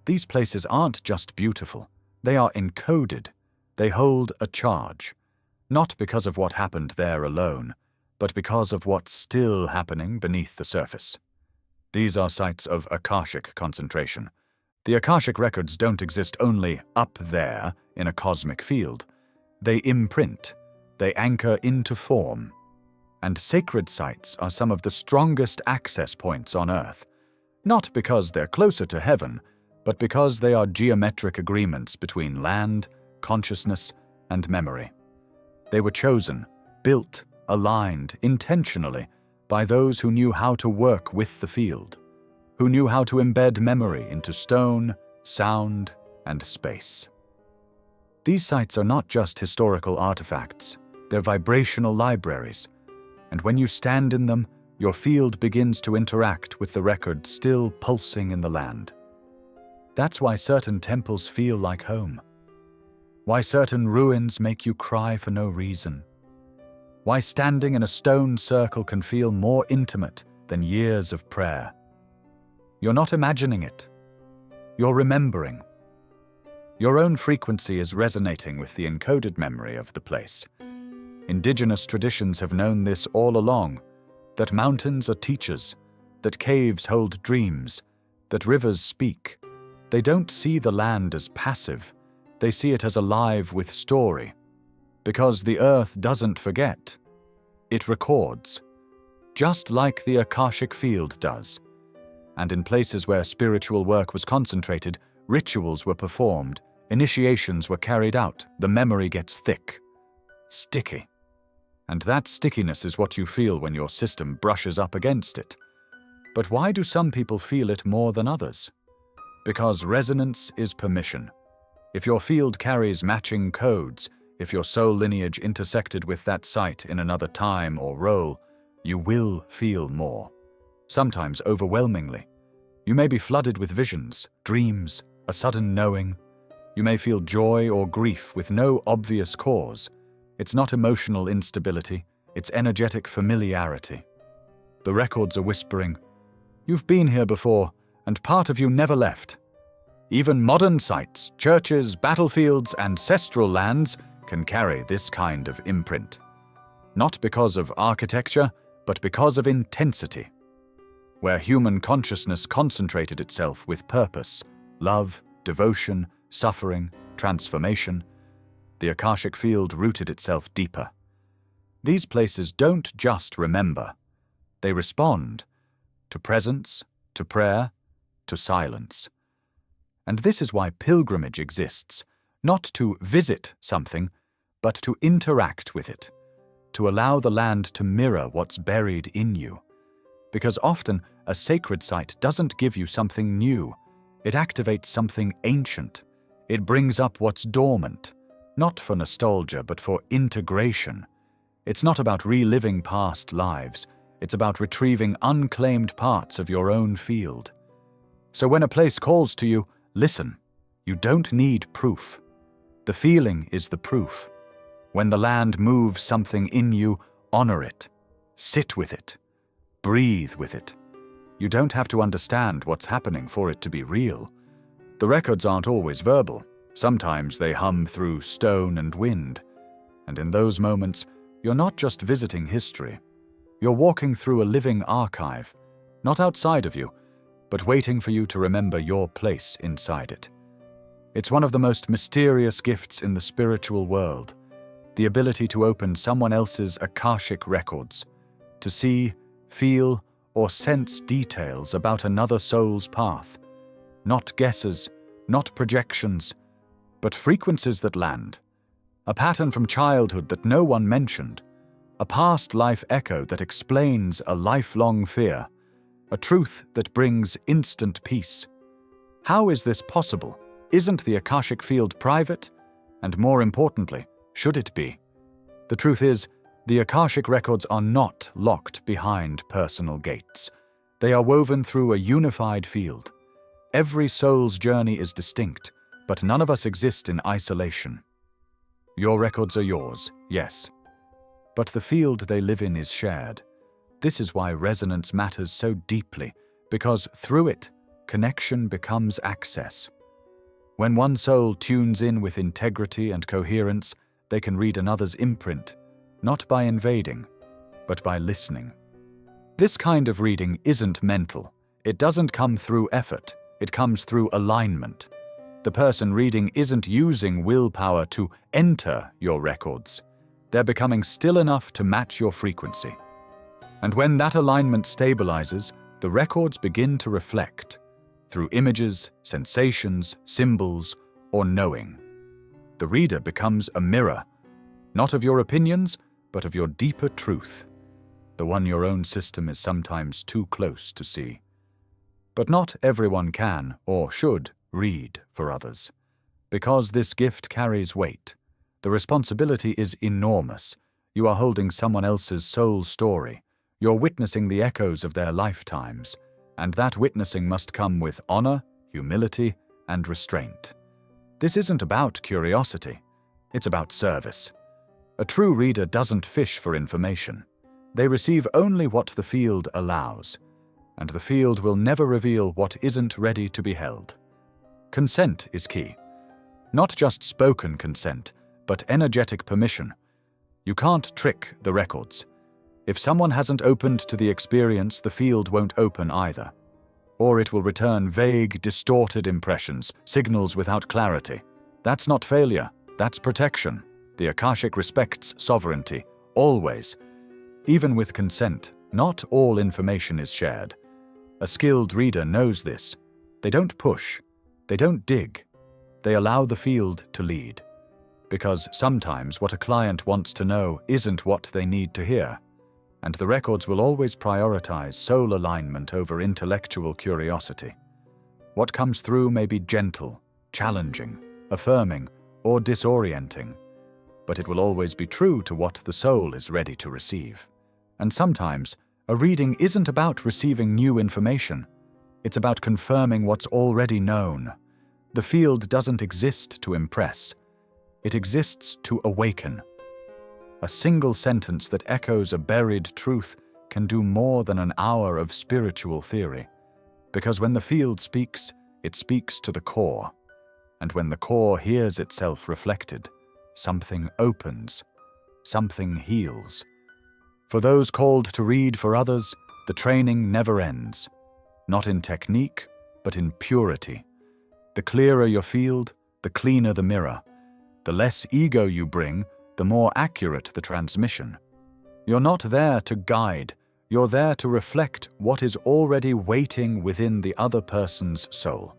These places aren't just beautiful, they are encoded. They hold a charge, not because of what happened there alone, but because of what's still happening beneath the surface. These are sites of Akashic concentration. The Akashic Records don't exist only up there in a cosmic field. They imprint, they anchor into form. And sacred sites are some of the strongest access points on Earth, not because they're closer to heaven, but because they are geometric agreements between land, consciousness, and memory. They were chosen, built, aligned intentionally by those who knew how to work with the field, who knew how to embed memory into stone, sound, and space. These sites are not just historical artifacts, they're vibrational libraries, and when you stand in them, your field begins to interact with the record still pulsing in the land. That's why certain temples feel like home. Why certain ruins make you cry for no reason. Why standing in a stone circle can feel more intimate than years of prayer. You're not imagining it. You're remembering. Your own frequency is resonating with the encoded memory of the place. Indigenous traditions have known this all along, that mountains are teachers, that caves hold dreams, that rivers speak. They don't see the land as passive, they see it as alive with story. Because the earth doesn't forget. It records, just like the Akashic Field does. And in places where spiritual work was concentrated, rituals were performed, initiations were carried out, the memory gets thick, sticky. And that stickiness is what you feel when your system brushes up against it. But why do some people feel it more than others? Because resonance is permission. If your field carries matching codes, if your soul lineage intersected with that site in another time or role, you will feel more. Sometimes overwhelmingly. You may be flooded with visions, dreams, a sudden knowing. You may feel joy or grief with no obvious cause. It's not emotional instability, it's energetic familiarity. The records are whispering, "You've been here before, and part of you never left." Even modern sites, churches, battlefields, ancestral lands can carry this kind of imprint. Not because of architecture, but because of intensity. Where human consciousness concentrated itself with purpose, love, devotion, suffering, transformation, the Akashic Field rooted itself deeper. These places don't just remember, they respond to presence, to prayer, to silence. And this is why pilgrimage exists, not to visit something, but to interact with it, to allow the land to mirror what's buried in you. Because often, a sacred site doesn't give you something new, it activates something ancient. It brings up what's dormant, not for nostalgia, but for integration. It's not about reliving past lives, it's about retrieving unclaimed parts of your own field. So when a place calls to you, listen. You don't need proof. The feeling is the proof. When the land moves something in you, honor it. Sit with it. Breathe with it. You don't have to understand what's happening for it to be real. The records aren't always verbal. Sometimes they hum through stone and wind. And in those moments, you're not just visiting history. You're walking through a living archive, not outside of you, but waiting for you to remember your place inside it. It's one of the most mysterious gifts in the spiritual world, the ability to open someone else's Akashic records, to see, feel, or sense details about another soul's path. Not guesses, not projections, but frequencies that land. a pattern from childhood that no one mentioned, a past life echo that explains a lifelong fear, a truth that brings instant peace. How is this possible? Isn't the Akashic Field private? And more importantly, should it be? The truth is, the Akashic Records are not locked behind personal gates. They are woven through a unified field. Every soul's journey is distinct, but none of us exist in isolation. Your records are yours, yes, but the field they live in is shared. This is why resonance matters so deeply, because through it, connection becomes access. When one soul tunes in with integrity and coherence, they can read another's imprint, not by invading, but by listening. This kind of reading isn't mental. It doesn't come through effort. It comes through alignment. The person reading isn't using willpower to enter your records. They're becoming still enough to match your frequency. And when that alignment stabilizes, the records begin to reflect through images, sensations, symbols, or knowing. The reader becomes a mirror, not of your opinions, but of your deeper truth, the one your own system is sometimes too close to see. But not everyone can or should read for others, because this gift carries weight. The responsibility is enormous. You are holding someone else's soul story. You're witnessing the echoes of their lifetimes, and that witnessing must come with honor, humility, and restraint. This isn't about curiosity. It's about service. A true reader doesn't fish for information. They receive only what the field allows, and the field will never reveal what isn't ready to be held. Consent is key. Not just spoken consent, but energetic permission. You can't trick the records. If someone hasn't opened to the experience, the field won't open either. Or it will return vague, distorted impressions, signals without clarity. That's not failure, that's protection. The Akashic respects sovereignty, always. Even with consent, not all information is shared. A skilled reader knows this. They don't push. They don't dig. They allow the field to lead. Because sometimes what a client wants to know isn't what they need to hear. And the records will always prioritize soul alignment over intellectual curiosity. What comes through may be gentle, challenging, affirming, or disorienting, but it will always be true to what the soul is ready to receive. And sometimes, a reading isn't about receiving new information. It's about confirming what's already known. The field doesn't exist to impress. It exists to awaken. A single sentence that echoes a buried truth can do more than an hour of spiritual theory. Because when the field speaks, it speaks to the core. And when the core hears itself reflected, something opens, something heals. For those called to read for others, the training never ends. Not in technique, but in purity. The clearer your field, the cleaner the mirror. The less ego you bring, the more accurate the transmission. You're not there to guide, you're there to reflect what is already waiting within the other person's soul.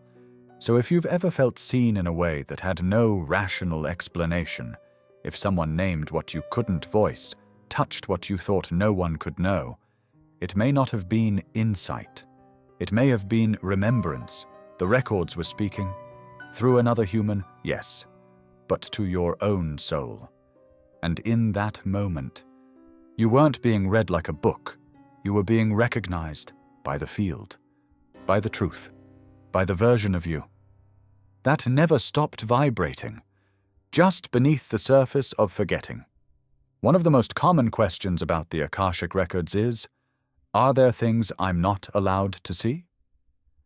So if you've ever felt seen in a way that had no rational explanation, if someone named what you couldn't voice, touched what you thought no one could know, it may not have been insight. It may have been remembrance. The records were speaking. Through another human, yes, but to your own soul. And in that moment, you weren't being read like a book. You were being recognized by the field, by the truth, by the version of you. That never stopped vibrating, just beneath the surface of forgetting. One of the most common questions about the Akashic Records is, are there things I'm not allowed to see?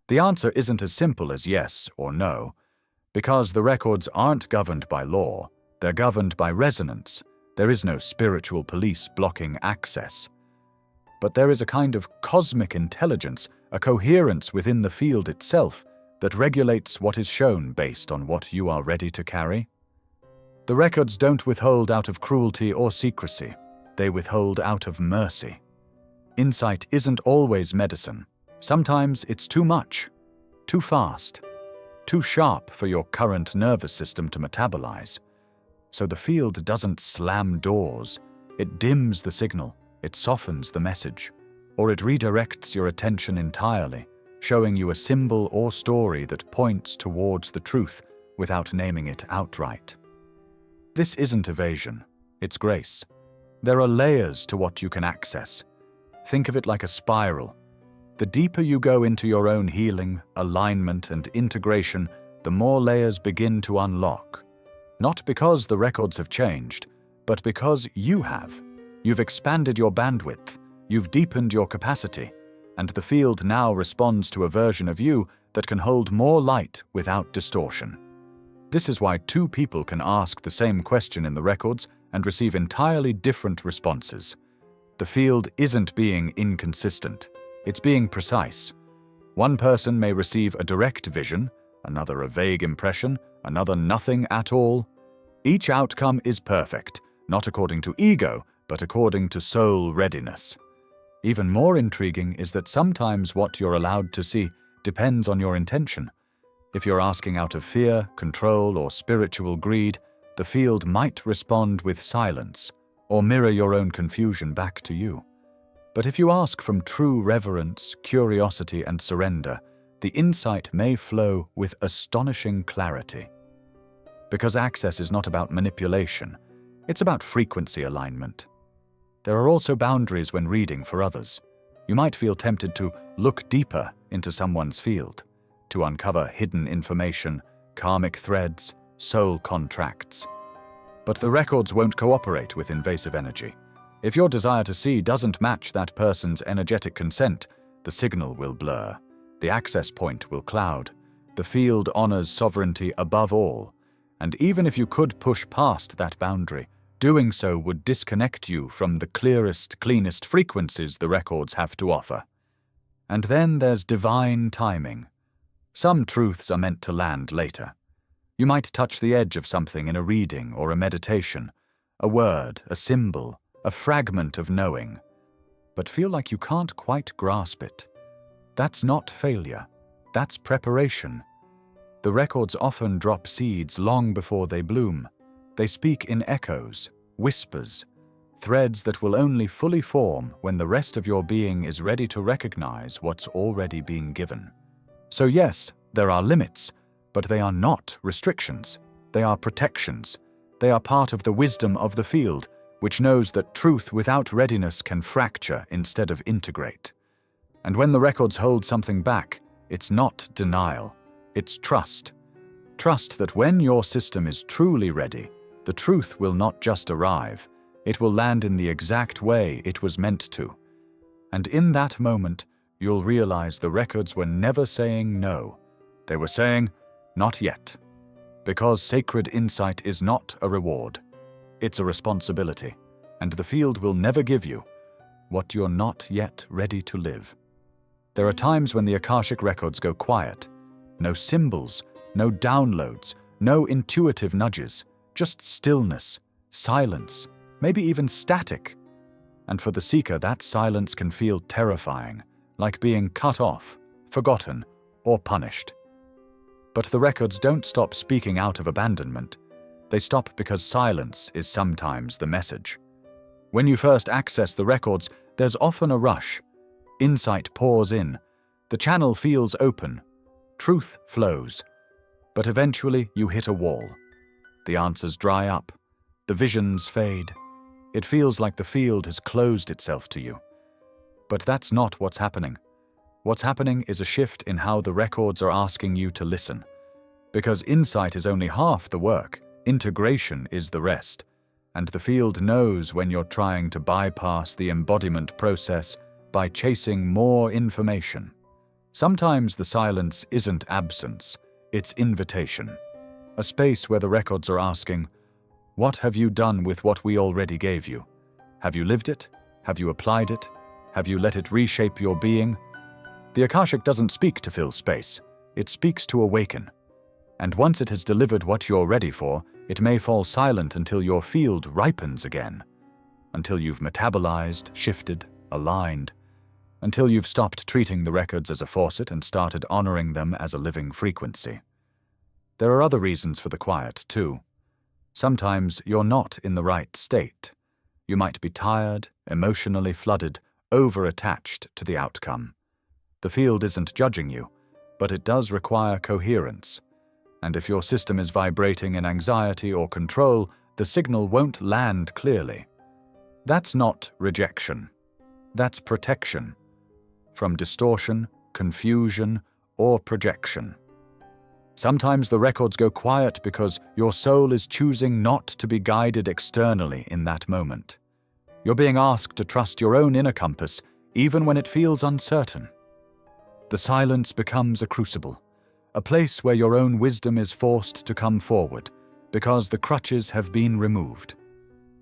The answer isn't as simple as yes or no, because the records aren't governed by law, they're governed by resonance. There is no spiritual police blocking access. But there is a kind of cosmic intelligence, a coherence within the field itself that regulates what is shown based on what you are ready to carry. The records don't withhold out of cruelty or secrecy. They withhold out of mercy. Insight isn't always medicine. Sometimes it's too much, too fast, too sharp for your current nervous system to metabolize. So the field doesn't slam doors. It dims the signal, it softens the message, or it redirects your attention entirely, showing you a symbol or story that points towards the truth without naming it outright. This isn't evasion, it's grace. There are layers to what you can access. Think of it like a spiral. The deeper you go into your own healing, alignment, and integration, the more layers begin to unlock. Not because the records have changed, but because you have. You've expanded your bandwidth, you've deepened your capacity, and the field now responds to a version of you that can hold more light without distortion. This is why two people can ask the same question in the records and receive entirely different responses. The field isn't being inconsistent, it's being precise. One person may receive a direct vision, another a vague impression, another nothing at all. Each outcome is perfect, not according to ego, but according to soul readiness. Even more intriguing is that sometimes what you're allowed to see depends on your intention. If you're asking out of fear, control, or spiritual greed, the field might respond with silence, or mirror your own confusion back to you. But if you ask from true reverence, curiosity, and surrender, the insight may flow with astonishing clarity. Because access is not about manipulation, it's about frequency alignment. There are also boundaries when reading for others. You might feel tempted to look deeper into someone's field, to uncover hidden information, karmic threads, soul contracts. But the records won't cooperate with invasive energy. If your desire to see doesn't match that person's energetic consent, the signal will blur, the access point will cloud, the field honors sovereignty above all, and even if you could push past that boundary, doing so would disconnect you from the clearest, cleanest frequencies the records have to offer. And then there's divine timing. Some truths are meant to land later. You might touch the edge of something in a reading or a meditation, a word, a symbol, a fragment of knowing, but feel like you can't quite grasp it. That's not failure, that's preparation. The records often drop seeds long before they bloom. They speak in echoes, whispers, threads that will only fully form when the rest of your being is ready to recognize what's already been given. So yes, there are limits, but they are not restrictions. They are protections. They are part of the wisdom of the field, which knows that truth without readiness can fracture instead of integrate. And when the records hold something back, it's not denial, it's trust. Trust that when your system is truly ready, the truth will not just arrive, it will land in the exact way it was meant to. And in that moment, you'll realize the records were never saying no. They were saying, not yet. Because sacred insight is not a reward. It's a responsibility, and the field will never give you what you're not yet ready to live. There are times when the Akashic Records go quiet. No symbols, no downloads, no intuitive nudges, just stillness, silence, maybe even static. And for the seeker, that silence can feel terrifying, like being cut off, forgotten, or punished. But the records don't stop speaking out of abandonment. They stop because silence is sometimes the message. When you first access the records, there's often a rush. Insight pours in. The channel feels open. Truth flows. But eventually you hit a wall. The answers dry up. The visions fade. It feels like the field has closed itself to you. But that's not what's happening. What's happening is a shift in how the records are asking you to listen. Because insight is only half the work, integration is the rest. And the field knows when you're trying to bypass the embodiment process by chasing more information. Sometimes the silence isn't absence, it's invitation. A space where the records are asking, what have you done with what we already gave you? Have you lived it? Have you applied it? Have you let it reshape your being? The Akashic doesn't speak to fill space, it speaks to awaken. And once it has delivered what you're ready for, it may fall silent until your field ripens again. Until you've metabolized, shifted, aligned. Until you've stopped treating the records as a faucet and started honoring them as a living frequency. There are other reasons for the quiet, too. Sometimes you're not in the right state. You might be tired, emotionally flooded, over-attached to the outcome. The field isn't judging you, but it does require coherence. And if your system is vibrating in anxiety or control, the signal won't land clearly. That's not rejection. That's protection from distortion, confusion, or projection. Sometimes the records go quiet because your soul is choosing not to be guided externally in that moment. You're being asked to trust your own inner compass, even when it feels uncertain. The silence becomes a crucible, a place where your own wisdom is forced to come forward, because the crutches have been removed.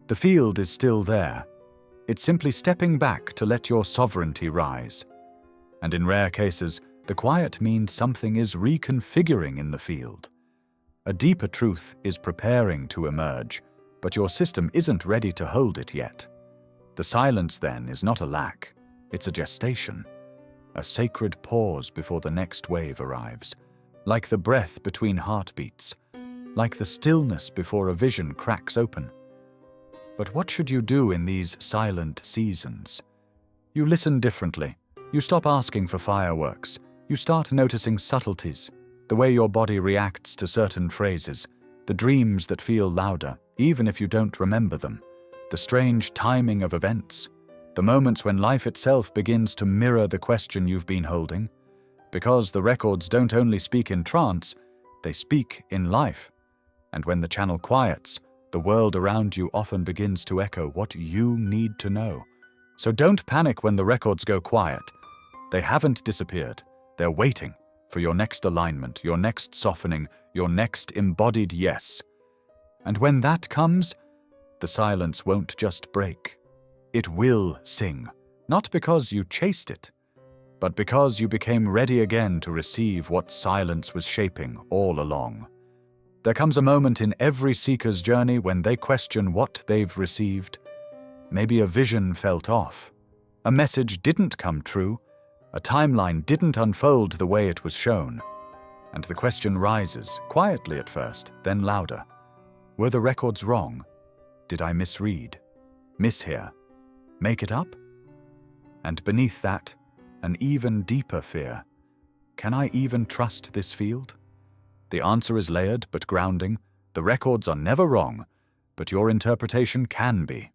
The field is still there. It's simply stepping back to let your sovereignty rise. And in rare cases, the quiet means something is reconfiguring in the field. A deeper truth is preparing to emerge, but your system isn't ready to hold it yet. The silence, then, is not a lack, it's a gestation, a sacred pause before the next wave arrives, like the breath between heartbeats, like the stillness before a vision cracks open. But what should you do in these silent seasons? You listen differently. You stop asking for fireworks. You start noticing subtleties, the way your body reacts to certain phrases, the dreams that feel louder, even if you don't remember them, the strange timing of events, the moments when life itself begins to mirror the question you've been holding. Because the records don't only speak in trance, they speak in life. And when the channel quiets, the world around you often begins to echo what you need to know. So don't panic when the records go quiet. They haven't disappeared. They're waiting for your next alignment, your next softening, your next embodied yes. And when that comes, the silence won't just break. It will sing, not because you chased it, but because you became ready again to receive what silence was shaping all along. There comes a moment in every seeker's journey when they question what they've received. Maybe a vision felt off. A message didn't come true. A timeline didn't unfold the way it was shown. And the question rises, quietly at first, then louder. Were the records wrong? Did I misread? Mishear? Make it up? And beneath that, an even deeper fear. Can I even trust this field? The answer is layered but grounding. The records are never wrong, but your interpretation can be.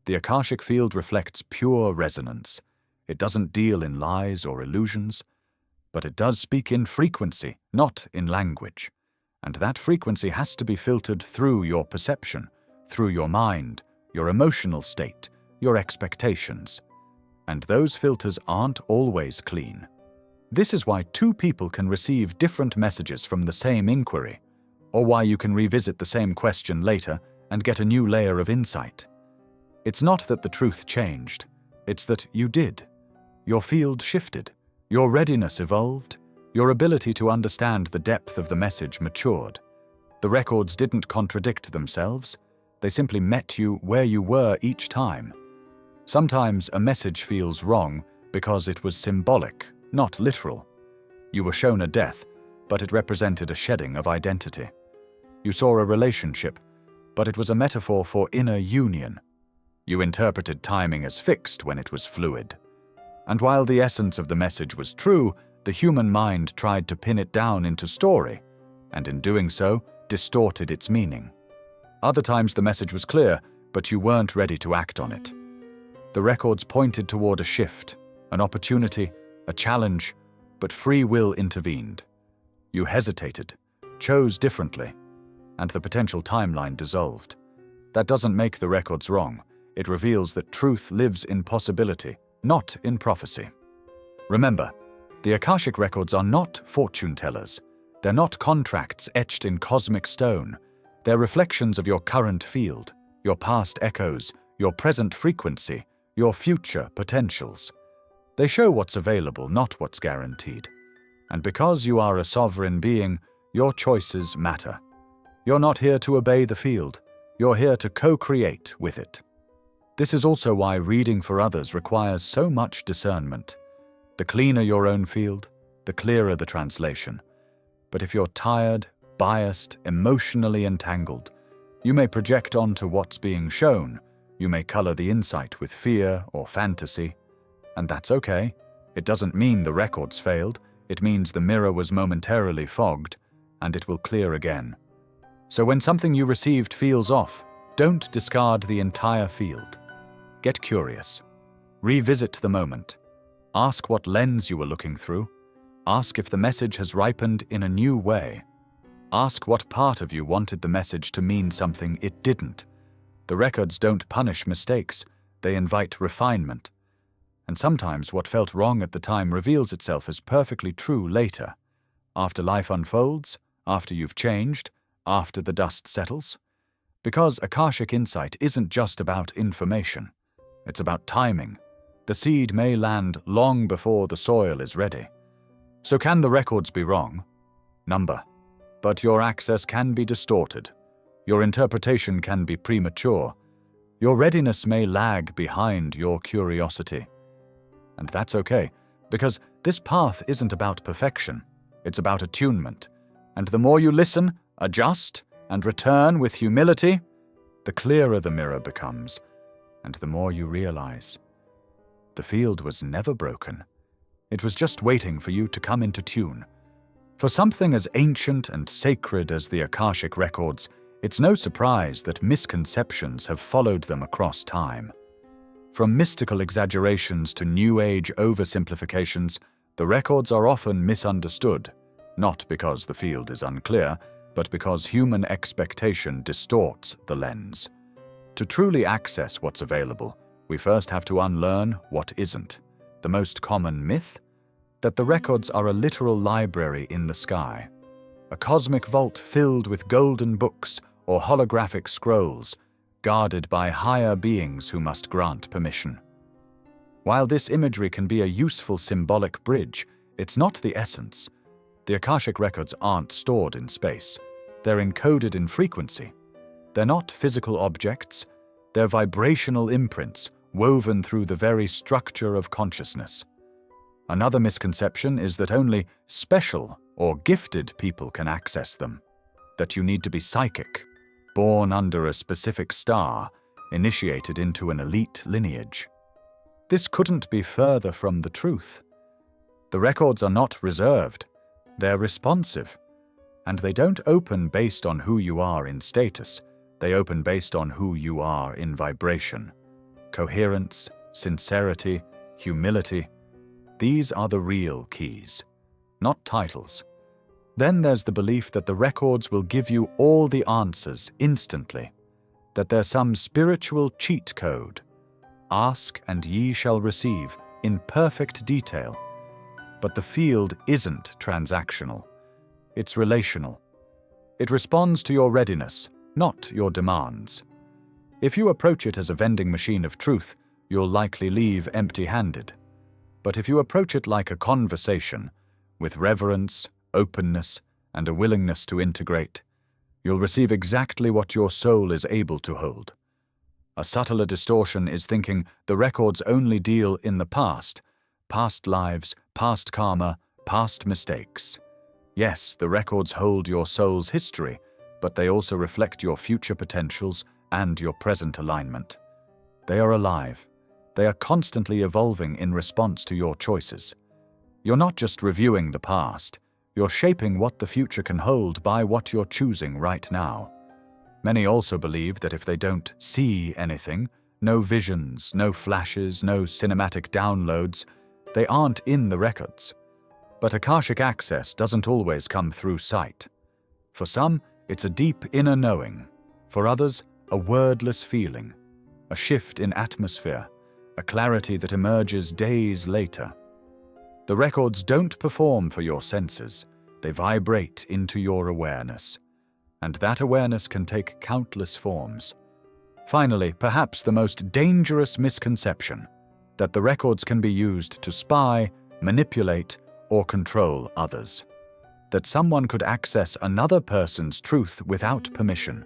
The Akashic Field reflects pure resonance. It doesn't deal in lies or illusions, but it does speak in frequency, not in language. And that frequency has to be filtered through your perception, through your mind, your emotional state, your expectations. And those filters aren't always clean. This is why two people can receive different messages from the same inquiry, or why you can revisit the same question later and get a new layer of insight. It's not that the truth changed, it's that you did. Your field shifted, your readiness evolved, your ability to understand the depth of the message matured. The records didn't contradict themselves, they simply met you where you were each time. Sometimes a message feels wrong because it was symbolic, not literal. You were shown a death, but it represented a shedding of identity. You saw a relationship, but it was a metaphor for inner union. You interpreted timing as fixed when it was fluid. And while the essence of the message was true, the human mind tried to pin it down into story, and in doing so, distorted its meaning. Other times the message was clear, but you weren't ready to act on it. The records pointed toward a shift, an opportunity, a challenge, but free will intervened. You hesitated, chose differently, and the potential timeline dissolved. That doesn't make the records wrong. It reveals that truth lives in possibility, not in prophecy. Remember, the Akashic Records are not fortune tellers. They're not contracts etched in cosmic stone. They're reflections of your current field, your past echoes, your present frequency, your future potentials. They show what's available, not what's guaranteed. And because you are a sovereign being, your choices matter. You're not here to obey the field. You're here to co-create with it. This is also why reading for others requires so much discernment. The cleaner your own field, the clearer the translation. But if you're tired, biased, emotionally entangled, You may project onto what's being shown. You may color the insight with fear or fantasy. And that's okay. It doesn't mean the records failed. It means the mirror was momentarily fogged, and it will clear again. So when something you received feels off, don't discard the entire field. Get curious. Revisit the moment. Ask what lens you were looking through. Ask if the message has ripened in a new way. Ask what part of you wanted the message to mean something it didn't. The records don't punish mistakes. They invite refinement. And sometimes what felt wrong at the time reveals itself as perfectly true later. After life unfolds, after you've changed, after the dust settles. Because Akashic insight isn't just about information. It's about timing. The seed may land long before the soil is ready. So can the records be wrong? Number. But your access can be distorted. Your interpretation can be premature. Your readiness may lag behind your curiosity. And that's okay, because this path isn't about perfection. It's about attunement. And the more you listen, adjust, and return with humility, the clearer the mirror becomes, and the more you realize. The field was never broken. It was just waiting for you to come into tune. For something as ancient and sacred as the Akashic Records, it's no surprise that misconceptions have followed them across time. From mystical exaggerations to New Age oversimplifications, the records are often misunderstood, not because the field is unclear, but because human expectation distorts the lens. To truly access what's available, we first have to unlearn what isn't. The most common myth? That the records are a literal library in the sky. A cosmic vault filled with golden books or holographic scrolls, guarded by higher beings who must grant permission. While this imagery can be a useful symbolic bridge, it's not the essence. The Akashic Records aren't stored in space. They're encoded in frequency. They're not physical objects. They're vibrational imprints woven through the very structure of consciousness. Another misconception is that only special or gifted people can access them, that you need to be psychic, born under a specific star, initiated into an elite lineage. This couldn't be further from the truth. The records are not reserved, they're responsive, and they don't open based on who you are in status, they open based on who you are in vibration. Coherence, sincerity, humility, these are the real keys, not titles. Then there's the belief that the records will give you all the answers instantly, that there's some spiritual cheat code. Ask and ye shall receive in perfect detail. But the field isn't transactional. It's relational. It responds to your readiness, not your demands. If you approach it as a vending machine of truth, you'll likely leave empty-handed. But if you approach it like a conversation, with reverence, openness, and a willingness to integrate, you'll receive exactly what your soul is able to hold. A subtler distortion is thinking the records only deal in the past lives, past karma, past mistakes. Yes, the records hold your soul's history, but they also reflect your future potentials and your present alignment. They are alive. They are constantly evolving in response to your choices. You're not just reviewing the past, you're shaping what the future can hold by what you're choosing right now. Many also believe that if they don't see anything, no visions, no flashes, no cinematic downloads, they aren't in the records. But Akashic access doesn't always come through sight. For some, it's a deep inner knowing. For others, a wordless feeling, a shift in atmosphere, a clarity that emerges days later. The records don't perform for your senses, they vibrate into your awareness. And that awareness can take countless forms. Finally, perhaps the most dangerous misconception, that the records can be used to spy, manipulate, or control others. That someone could access another person's truth without permission.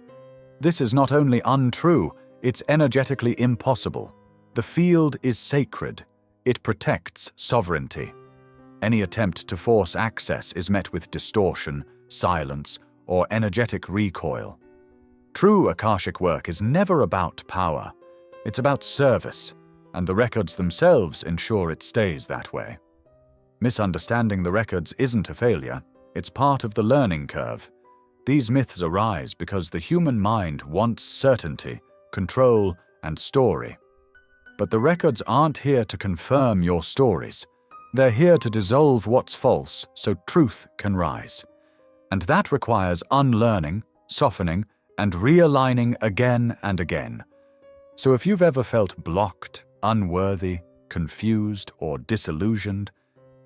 This is not only untrue, it's energetically impossible. The field is sacred. It protects sovereignty. Any attempt to force access is met with distortion, silence, or energetic recoil. True Akashic work is never about power. It's about service, and the records themselves ensure it stays that way. Misunderstanding the records isn't a failure, it's part of the learning curve. These myths arise because the human mind wants certainty, control, and story. But the records aren't here to confirm your stories. They're here to dissolve what's false so truth can rise. And that requires unlearning, softening, and realigning again and again. So if you've ever felt blocked, unworthy, confused, or disillusioned,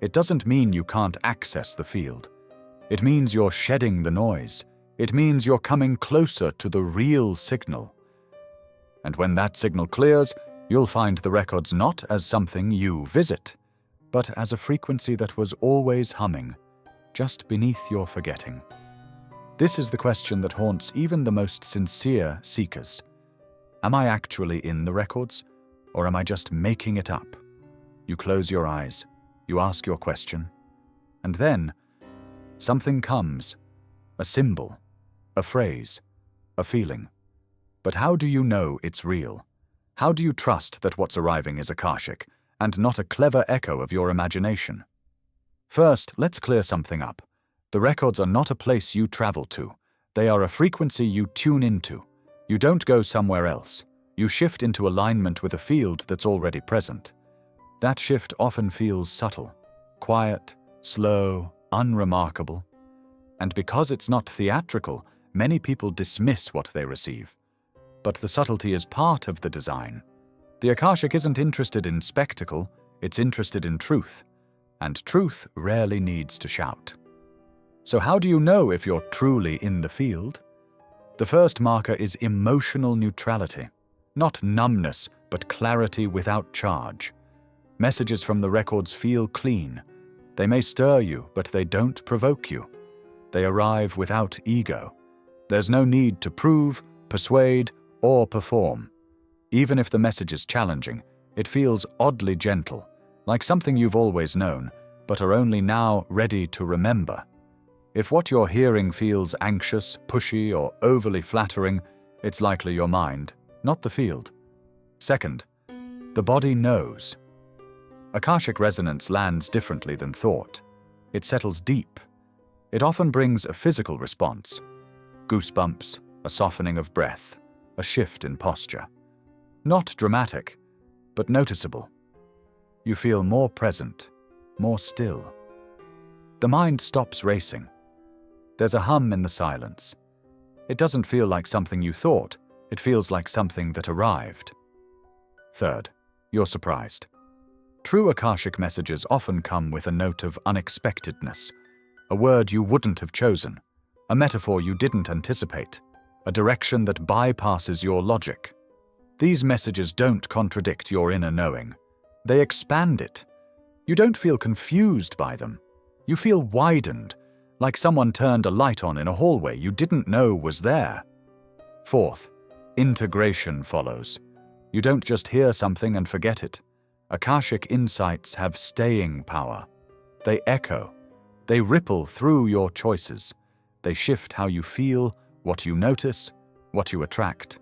it doesn't mean you can't access the field. It means you're shedding the noise. It means you're coming closer to the real signal. And when that signal clears, you'll find the records not as something you visit, but as a frequency that was always humming, just beneath your forgetting. This is the question that haunts even the most sincere seekers. Am I actually in the records, or am I just making it up? You close your eyes, you ask your question, and then something comes, a symbol, a phrase, a feeling. But how do you know it's real? How do you trust that what's arriving is Akashic, and not a clever echo of your imagination? First, let's clear something up. The records are not a place you travel to. They are a frequency you tune into. You don't go somewhere else. You shift into alignment with a field that's already present. That shift often feels subtle, quiet, slow, unremarkable. And because it's not theatrical, many people dismiss what they receive. But the subtlety is part of the design. The Akashic isn't interested in spectacle, it's interested in truth. And truth rarely needs to shout. So how do you know if you're truly in the field? The first marker is emotional neutrality. Not numbness, but clarity without charge. Messages from the records feel clean. They may stir you, but they don't provoke you. They arrive without ego. There's no need to prove, persuade, or perform. Even if the message is challenging, it feels oddly gentle, like something you've always known, but are only now ready to remember. If what you're hearing feels anxious, pushy, or overly flattering, it's likely your mind, not the field. Second, the body knows. Akashic resonance lands differently than thought. It settles deep. It often brings a physical response. Goosebumps, a softening of breath, a shift in posture. Not dramatic, but noticeable. You feel more present, more still. The mind stops racing. There's a hum in the silence. It doesn't feel like something you thought, it feels like something that arrived. Third, you're surprised. True Akashic messages often come with a note of unexpectedness, a word you wouldn't have chosen, a metaphor you didn't anticipate, a direction that bypasses your logic. These messages don't contradict your inner knowing. They expand it. You don't feel confused by them. You feel widened, like someone turned a light on in a hallway you didn't know was there. Fourth, integration follows. You don't just hear something and forget it. Akashic insights have staying power. They echo. They ripple through your choices. They shift how you feel, what you notice, what you attract.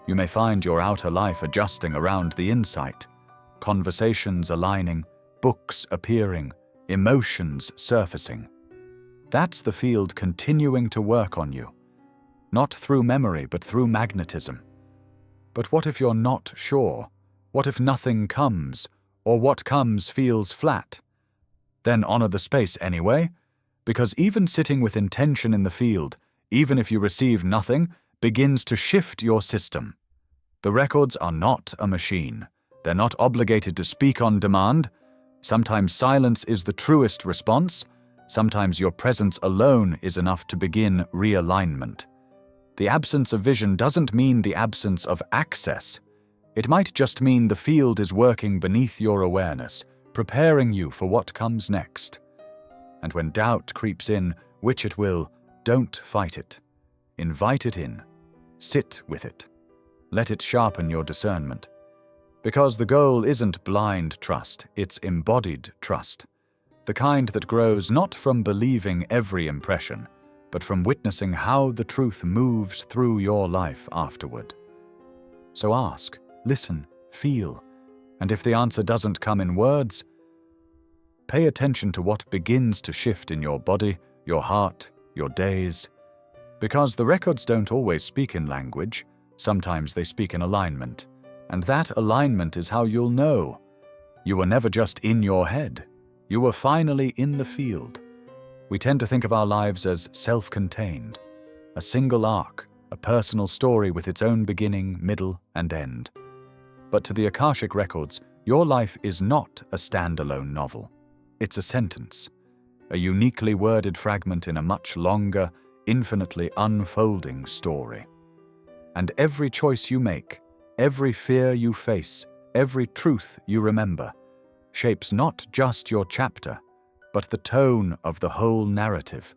You may find your outer life adjusting around the insight, conversations aligning, books appearing, emotions surfacing. That's the field continuing to work on you. Not through memory, but through magnetism. But what if you're not sure? What if nothing comes, or what comes feels flat? Then honor the space anyway, because even sitting with intention in the field, even if you receive nothing, begins to shift your system. The records are not a machine. They're not obligated to speak on demand. Sometimes silence is the truest response. Sometimes your presence alone is enough to begin realignment. The absence of vision doesn't mean the absence of access. It might just mean the field is working beneath your awareness, preparing you for what comes next. And when doubt creeps in, which it will, don't fight it. Invite it in. Sit with it. Let it sharpen your discernment. Because the goal isn't blind trust, it's embodied trust. The kind that grows not from believing every impression, but from witnessing how the truth moves through your life afterward. So ask, listen, feel, and if the answer doesn't come in words, pay attention to what begins to shift in your body, your heart, your days. Because the records don't always speak in language, sometimes they speak in alignment. And that alignment is how you'll know. You were never just in your head. You were finally in the field. We tend to think of our lives as self-contained, a single arc, a personal story with its own beginning, middle, and end. But to the Akashic Records, your life is not a standalone novel. It's a sentence, a uniquely worded fragment in a much longer, infinitely unfolding story. And every choice you make, every fear you face, every truth you remember, shapes not just your chapter, but the tone of the whole narrative.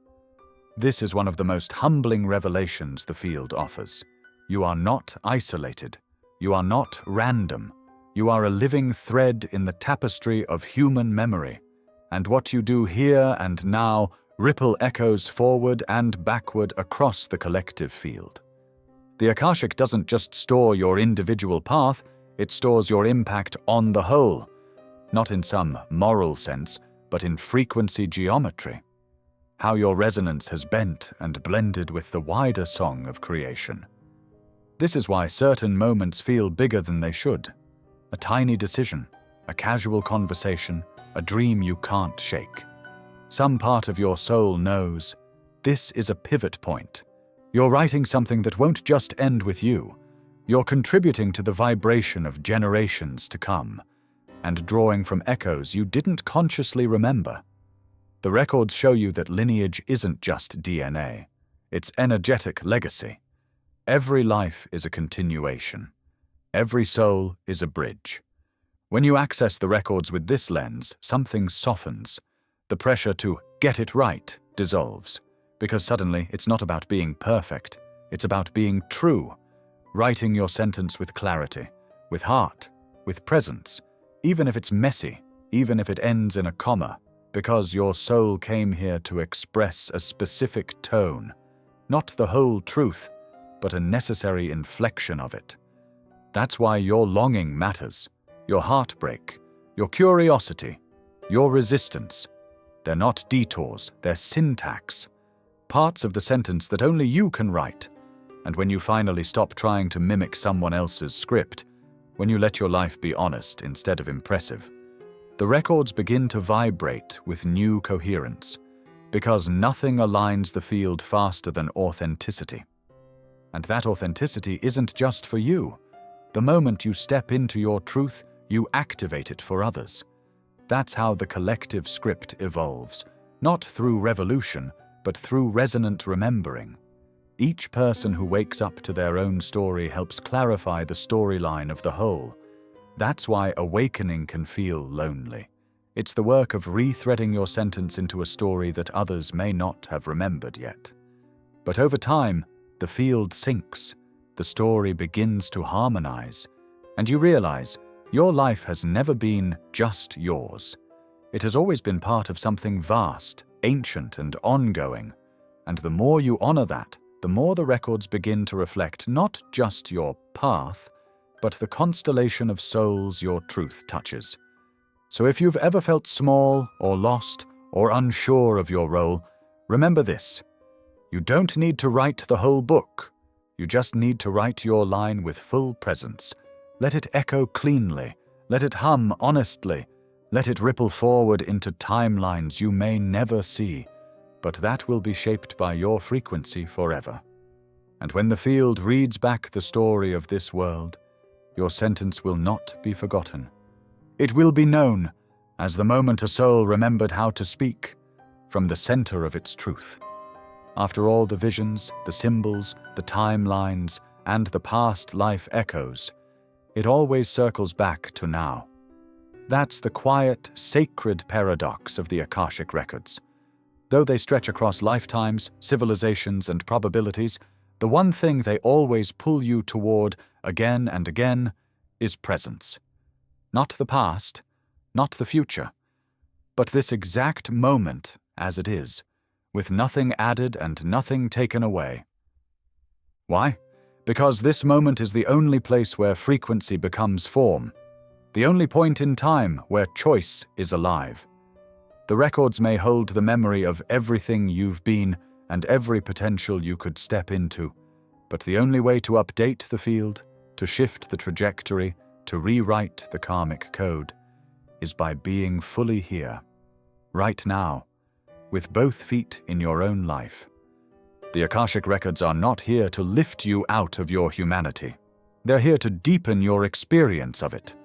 This is one of the most humbling revelations the field offers. You are not isolated. You are not random. You are a living thread in the tapestry of human memory, and what you do here and now ripple echoes forward and backward across the collective field. The Akashic doesn't just store your individual path, it stores your impact on the whole, not in some moral sense, but in frequency geometry, how your resonance has bent and blended with the wider song of creation. This is why certain moments feel bigger than they should. A tiny decision, a casual conversation, a dream you can't shake. Some part of your soul knows, this is a pivot point. You're writing something that won't just end with you. You're contributing to the vibration of generations to come, and drawing from echoes you didn't consciously remember. The records show you that lineage isn't just DNA. It's energetic legacy. Every life is a continuation. Every soul is a bridge. When you access the records with this lens, something softens. The pressure to get it right dissolves, because suddenly it's not about being perfect, it's about being true, writing your sentence with clarity, with heart, with presence, even if it's messy, even if it ends in a comma, because your soul came here to express a specific tone, not the whole truth, but a necessary inflection of it. That's why your longing matters, your heartbreak, your curiosity, your resistance. They're not detours, they're syntax, parts of the sentence that only you can write. And when you finally stop trying to mimic someone else's script, when you let your life be honest instead of impressive, the records begin to vibrate with new coherence, because nothing aligns the field faster than authenticity. And that authenticity isn't just for you. The moment you step into your truth, you activate it for others. That's how the collective script evolves, not through revolution, but through resonant remembering. Each person who wakes up to their own story helps clarify the storyline of the whole. That's why awakening can feel lonely. It's the work of rethreading your sentence into a story that others may not have remembered yet. But over time, the field sinks, the story begins to harmonize, and you realize your life has never been just yours. It has always been part of something vast, ancient, and ongoing. And the more you honor that, the more the records begin to reflect not just your path, but the constellation of souls your truth touches. So if you've ever felt small or lost or unsure of your role, remember this. You don't need to write the whole book. You just need to write your line with full presence. Let it echo cleanly. Let it hum honestly. Let it ripple forward into timelines you may never see, but that will be shaped by your frequency forever. And when the field reads back the story of this world, your sentence will not be forgotten. It will be known as the moment a soul remembered how to speak from the center of its truth. After all the visions, the symbols, the timelines, and the past life echoes, it always circles back to now. That's the quiet, sacred paradox of the Akashic Records. Though they stretch across lifetimes, civilizations, and probabilities, the one thing they always pull you toward again and again is presence. Not the past, not the future, but this exact moment as it is, with nothing added and nothing taken away. Why? Because this moment is the only place where frequency becomes form, the only point in time where choice is alive. The records may hold the memory of everything you've been and every potential you could step into, but the only way to update the field, to shift the trajectory, to rewrite the karmic code, is by being fully here, right now, with both feet in your own life. The Akashic Records are not here to lift you out of your humanity. They're here to deepen your experience of it.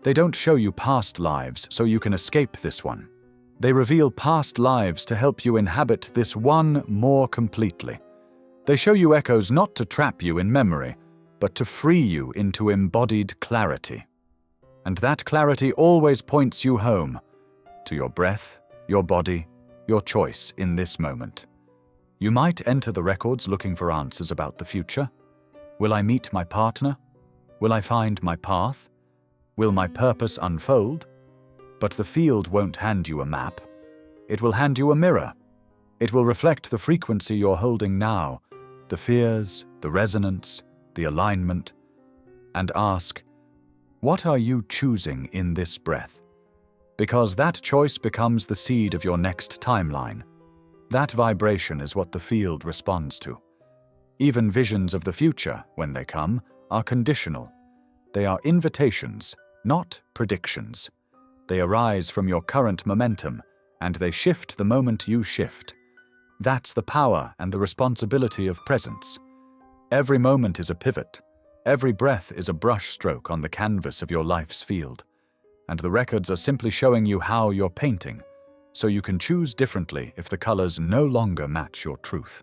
They don't show you past lives so you can escape this one. They reveal past lives to help you inhabit this one more completely. They show you echoes not to trap you in memory, but to free you into embodied clarity. And that clarity always points you home, to your breath, your body, your choice in this moment. You might enter the records looking for answers about the future. Will I meet my partner? Will I find my path? Will my purpose unfold? But the field won't hand you a map. It will hand you a mirror. It will reflect the frequency you're holding now, the fears, the resonance, the alignment, and ask, what are you choosing in this breath? Because that choice becomes the seed of your next timeline. That vibration is what the field responds to. Even visions of the future, when they come, are conditional. They are invitations, not predictions. They arise from your current momentum, and they shift the moment you shift. That's the power and the responsibility of presence. Every moment is a pivot. Every breath is a brushstroke on the canvas of your life's field. And the records are simply showing you how you're painting, so you can choose differently if the colors no longer match your truth.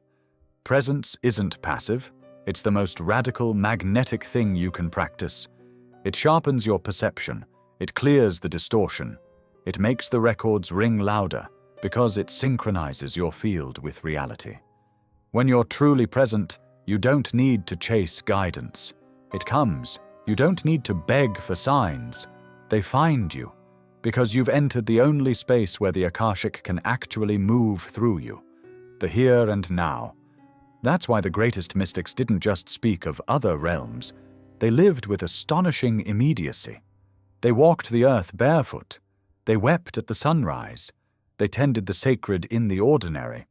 Presence isn't passive. It's the most radical, magnetic thing you can practice. It sharpens your perception. It clears the distortion. It makes the records ring louder because it synchronizes your field with reality. When you're truly present, you don't need to chase guidance. It comes. You don't need to beg for signs. They find you because you've entered the only space where the Akashic can actually move through you, the here and now. That's why the greatest mystics didn't just speak of other realms. They lived with astonishing immediacy. They walked the earth barefoot. They wept at the sunrise. They tended the sacred in the ordinary.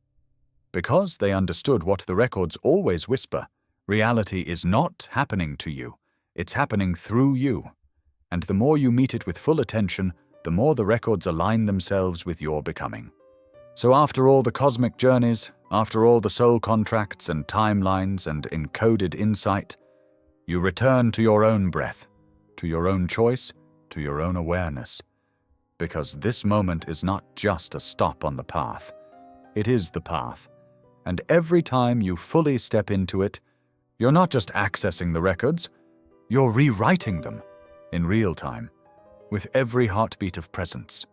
Because they understood what the records always whisper, reality is not happening to you. It's happening through you. And the more you meet it with full attention, the more the records align themselves with your becoming. So after all the cosmic journeys, after all the soul contracts and timelines and encoded insight, you return to your own breath, to your own choice, to your own awareness. Because this moment is not just a stop on the path. It is the path. And every time you fully step into it, you're not just accessing the records, you're rewriting them in real time, with every heartbeat of presence.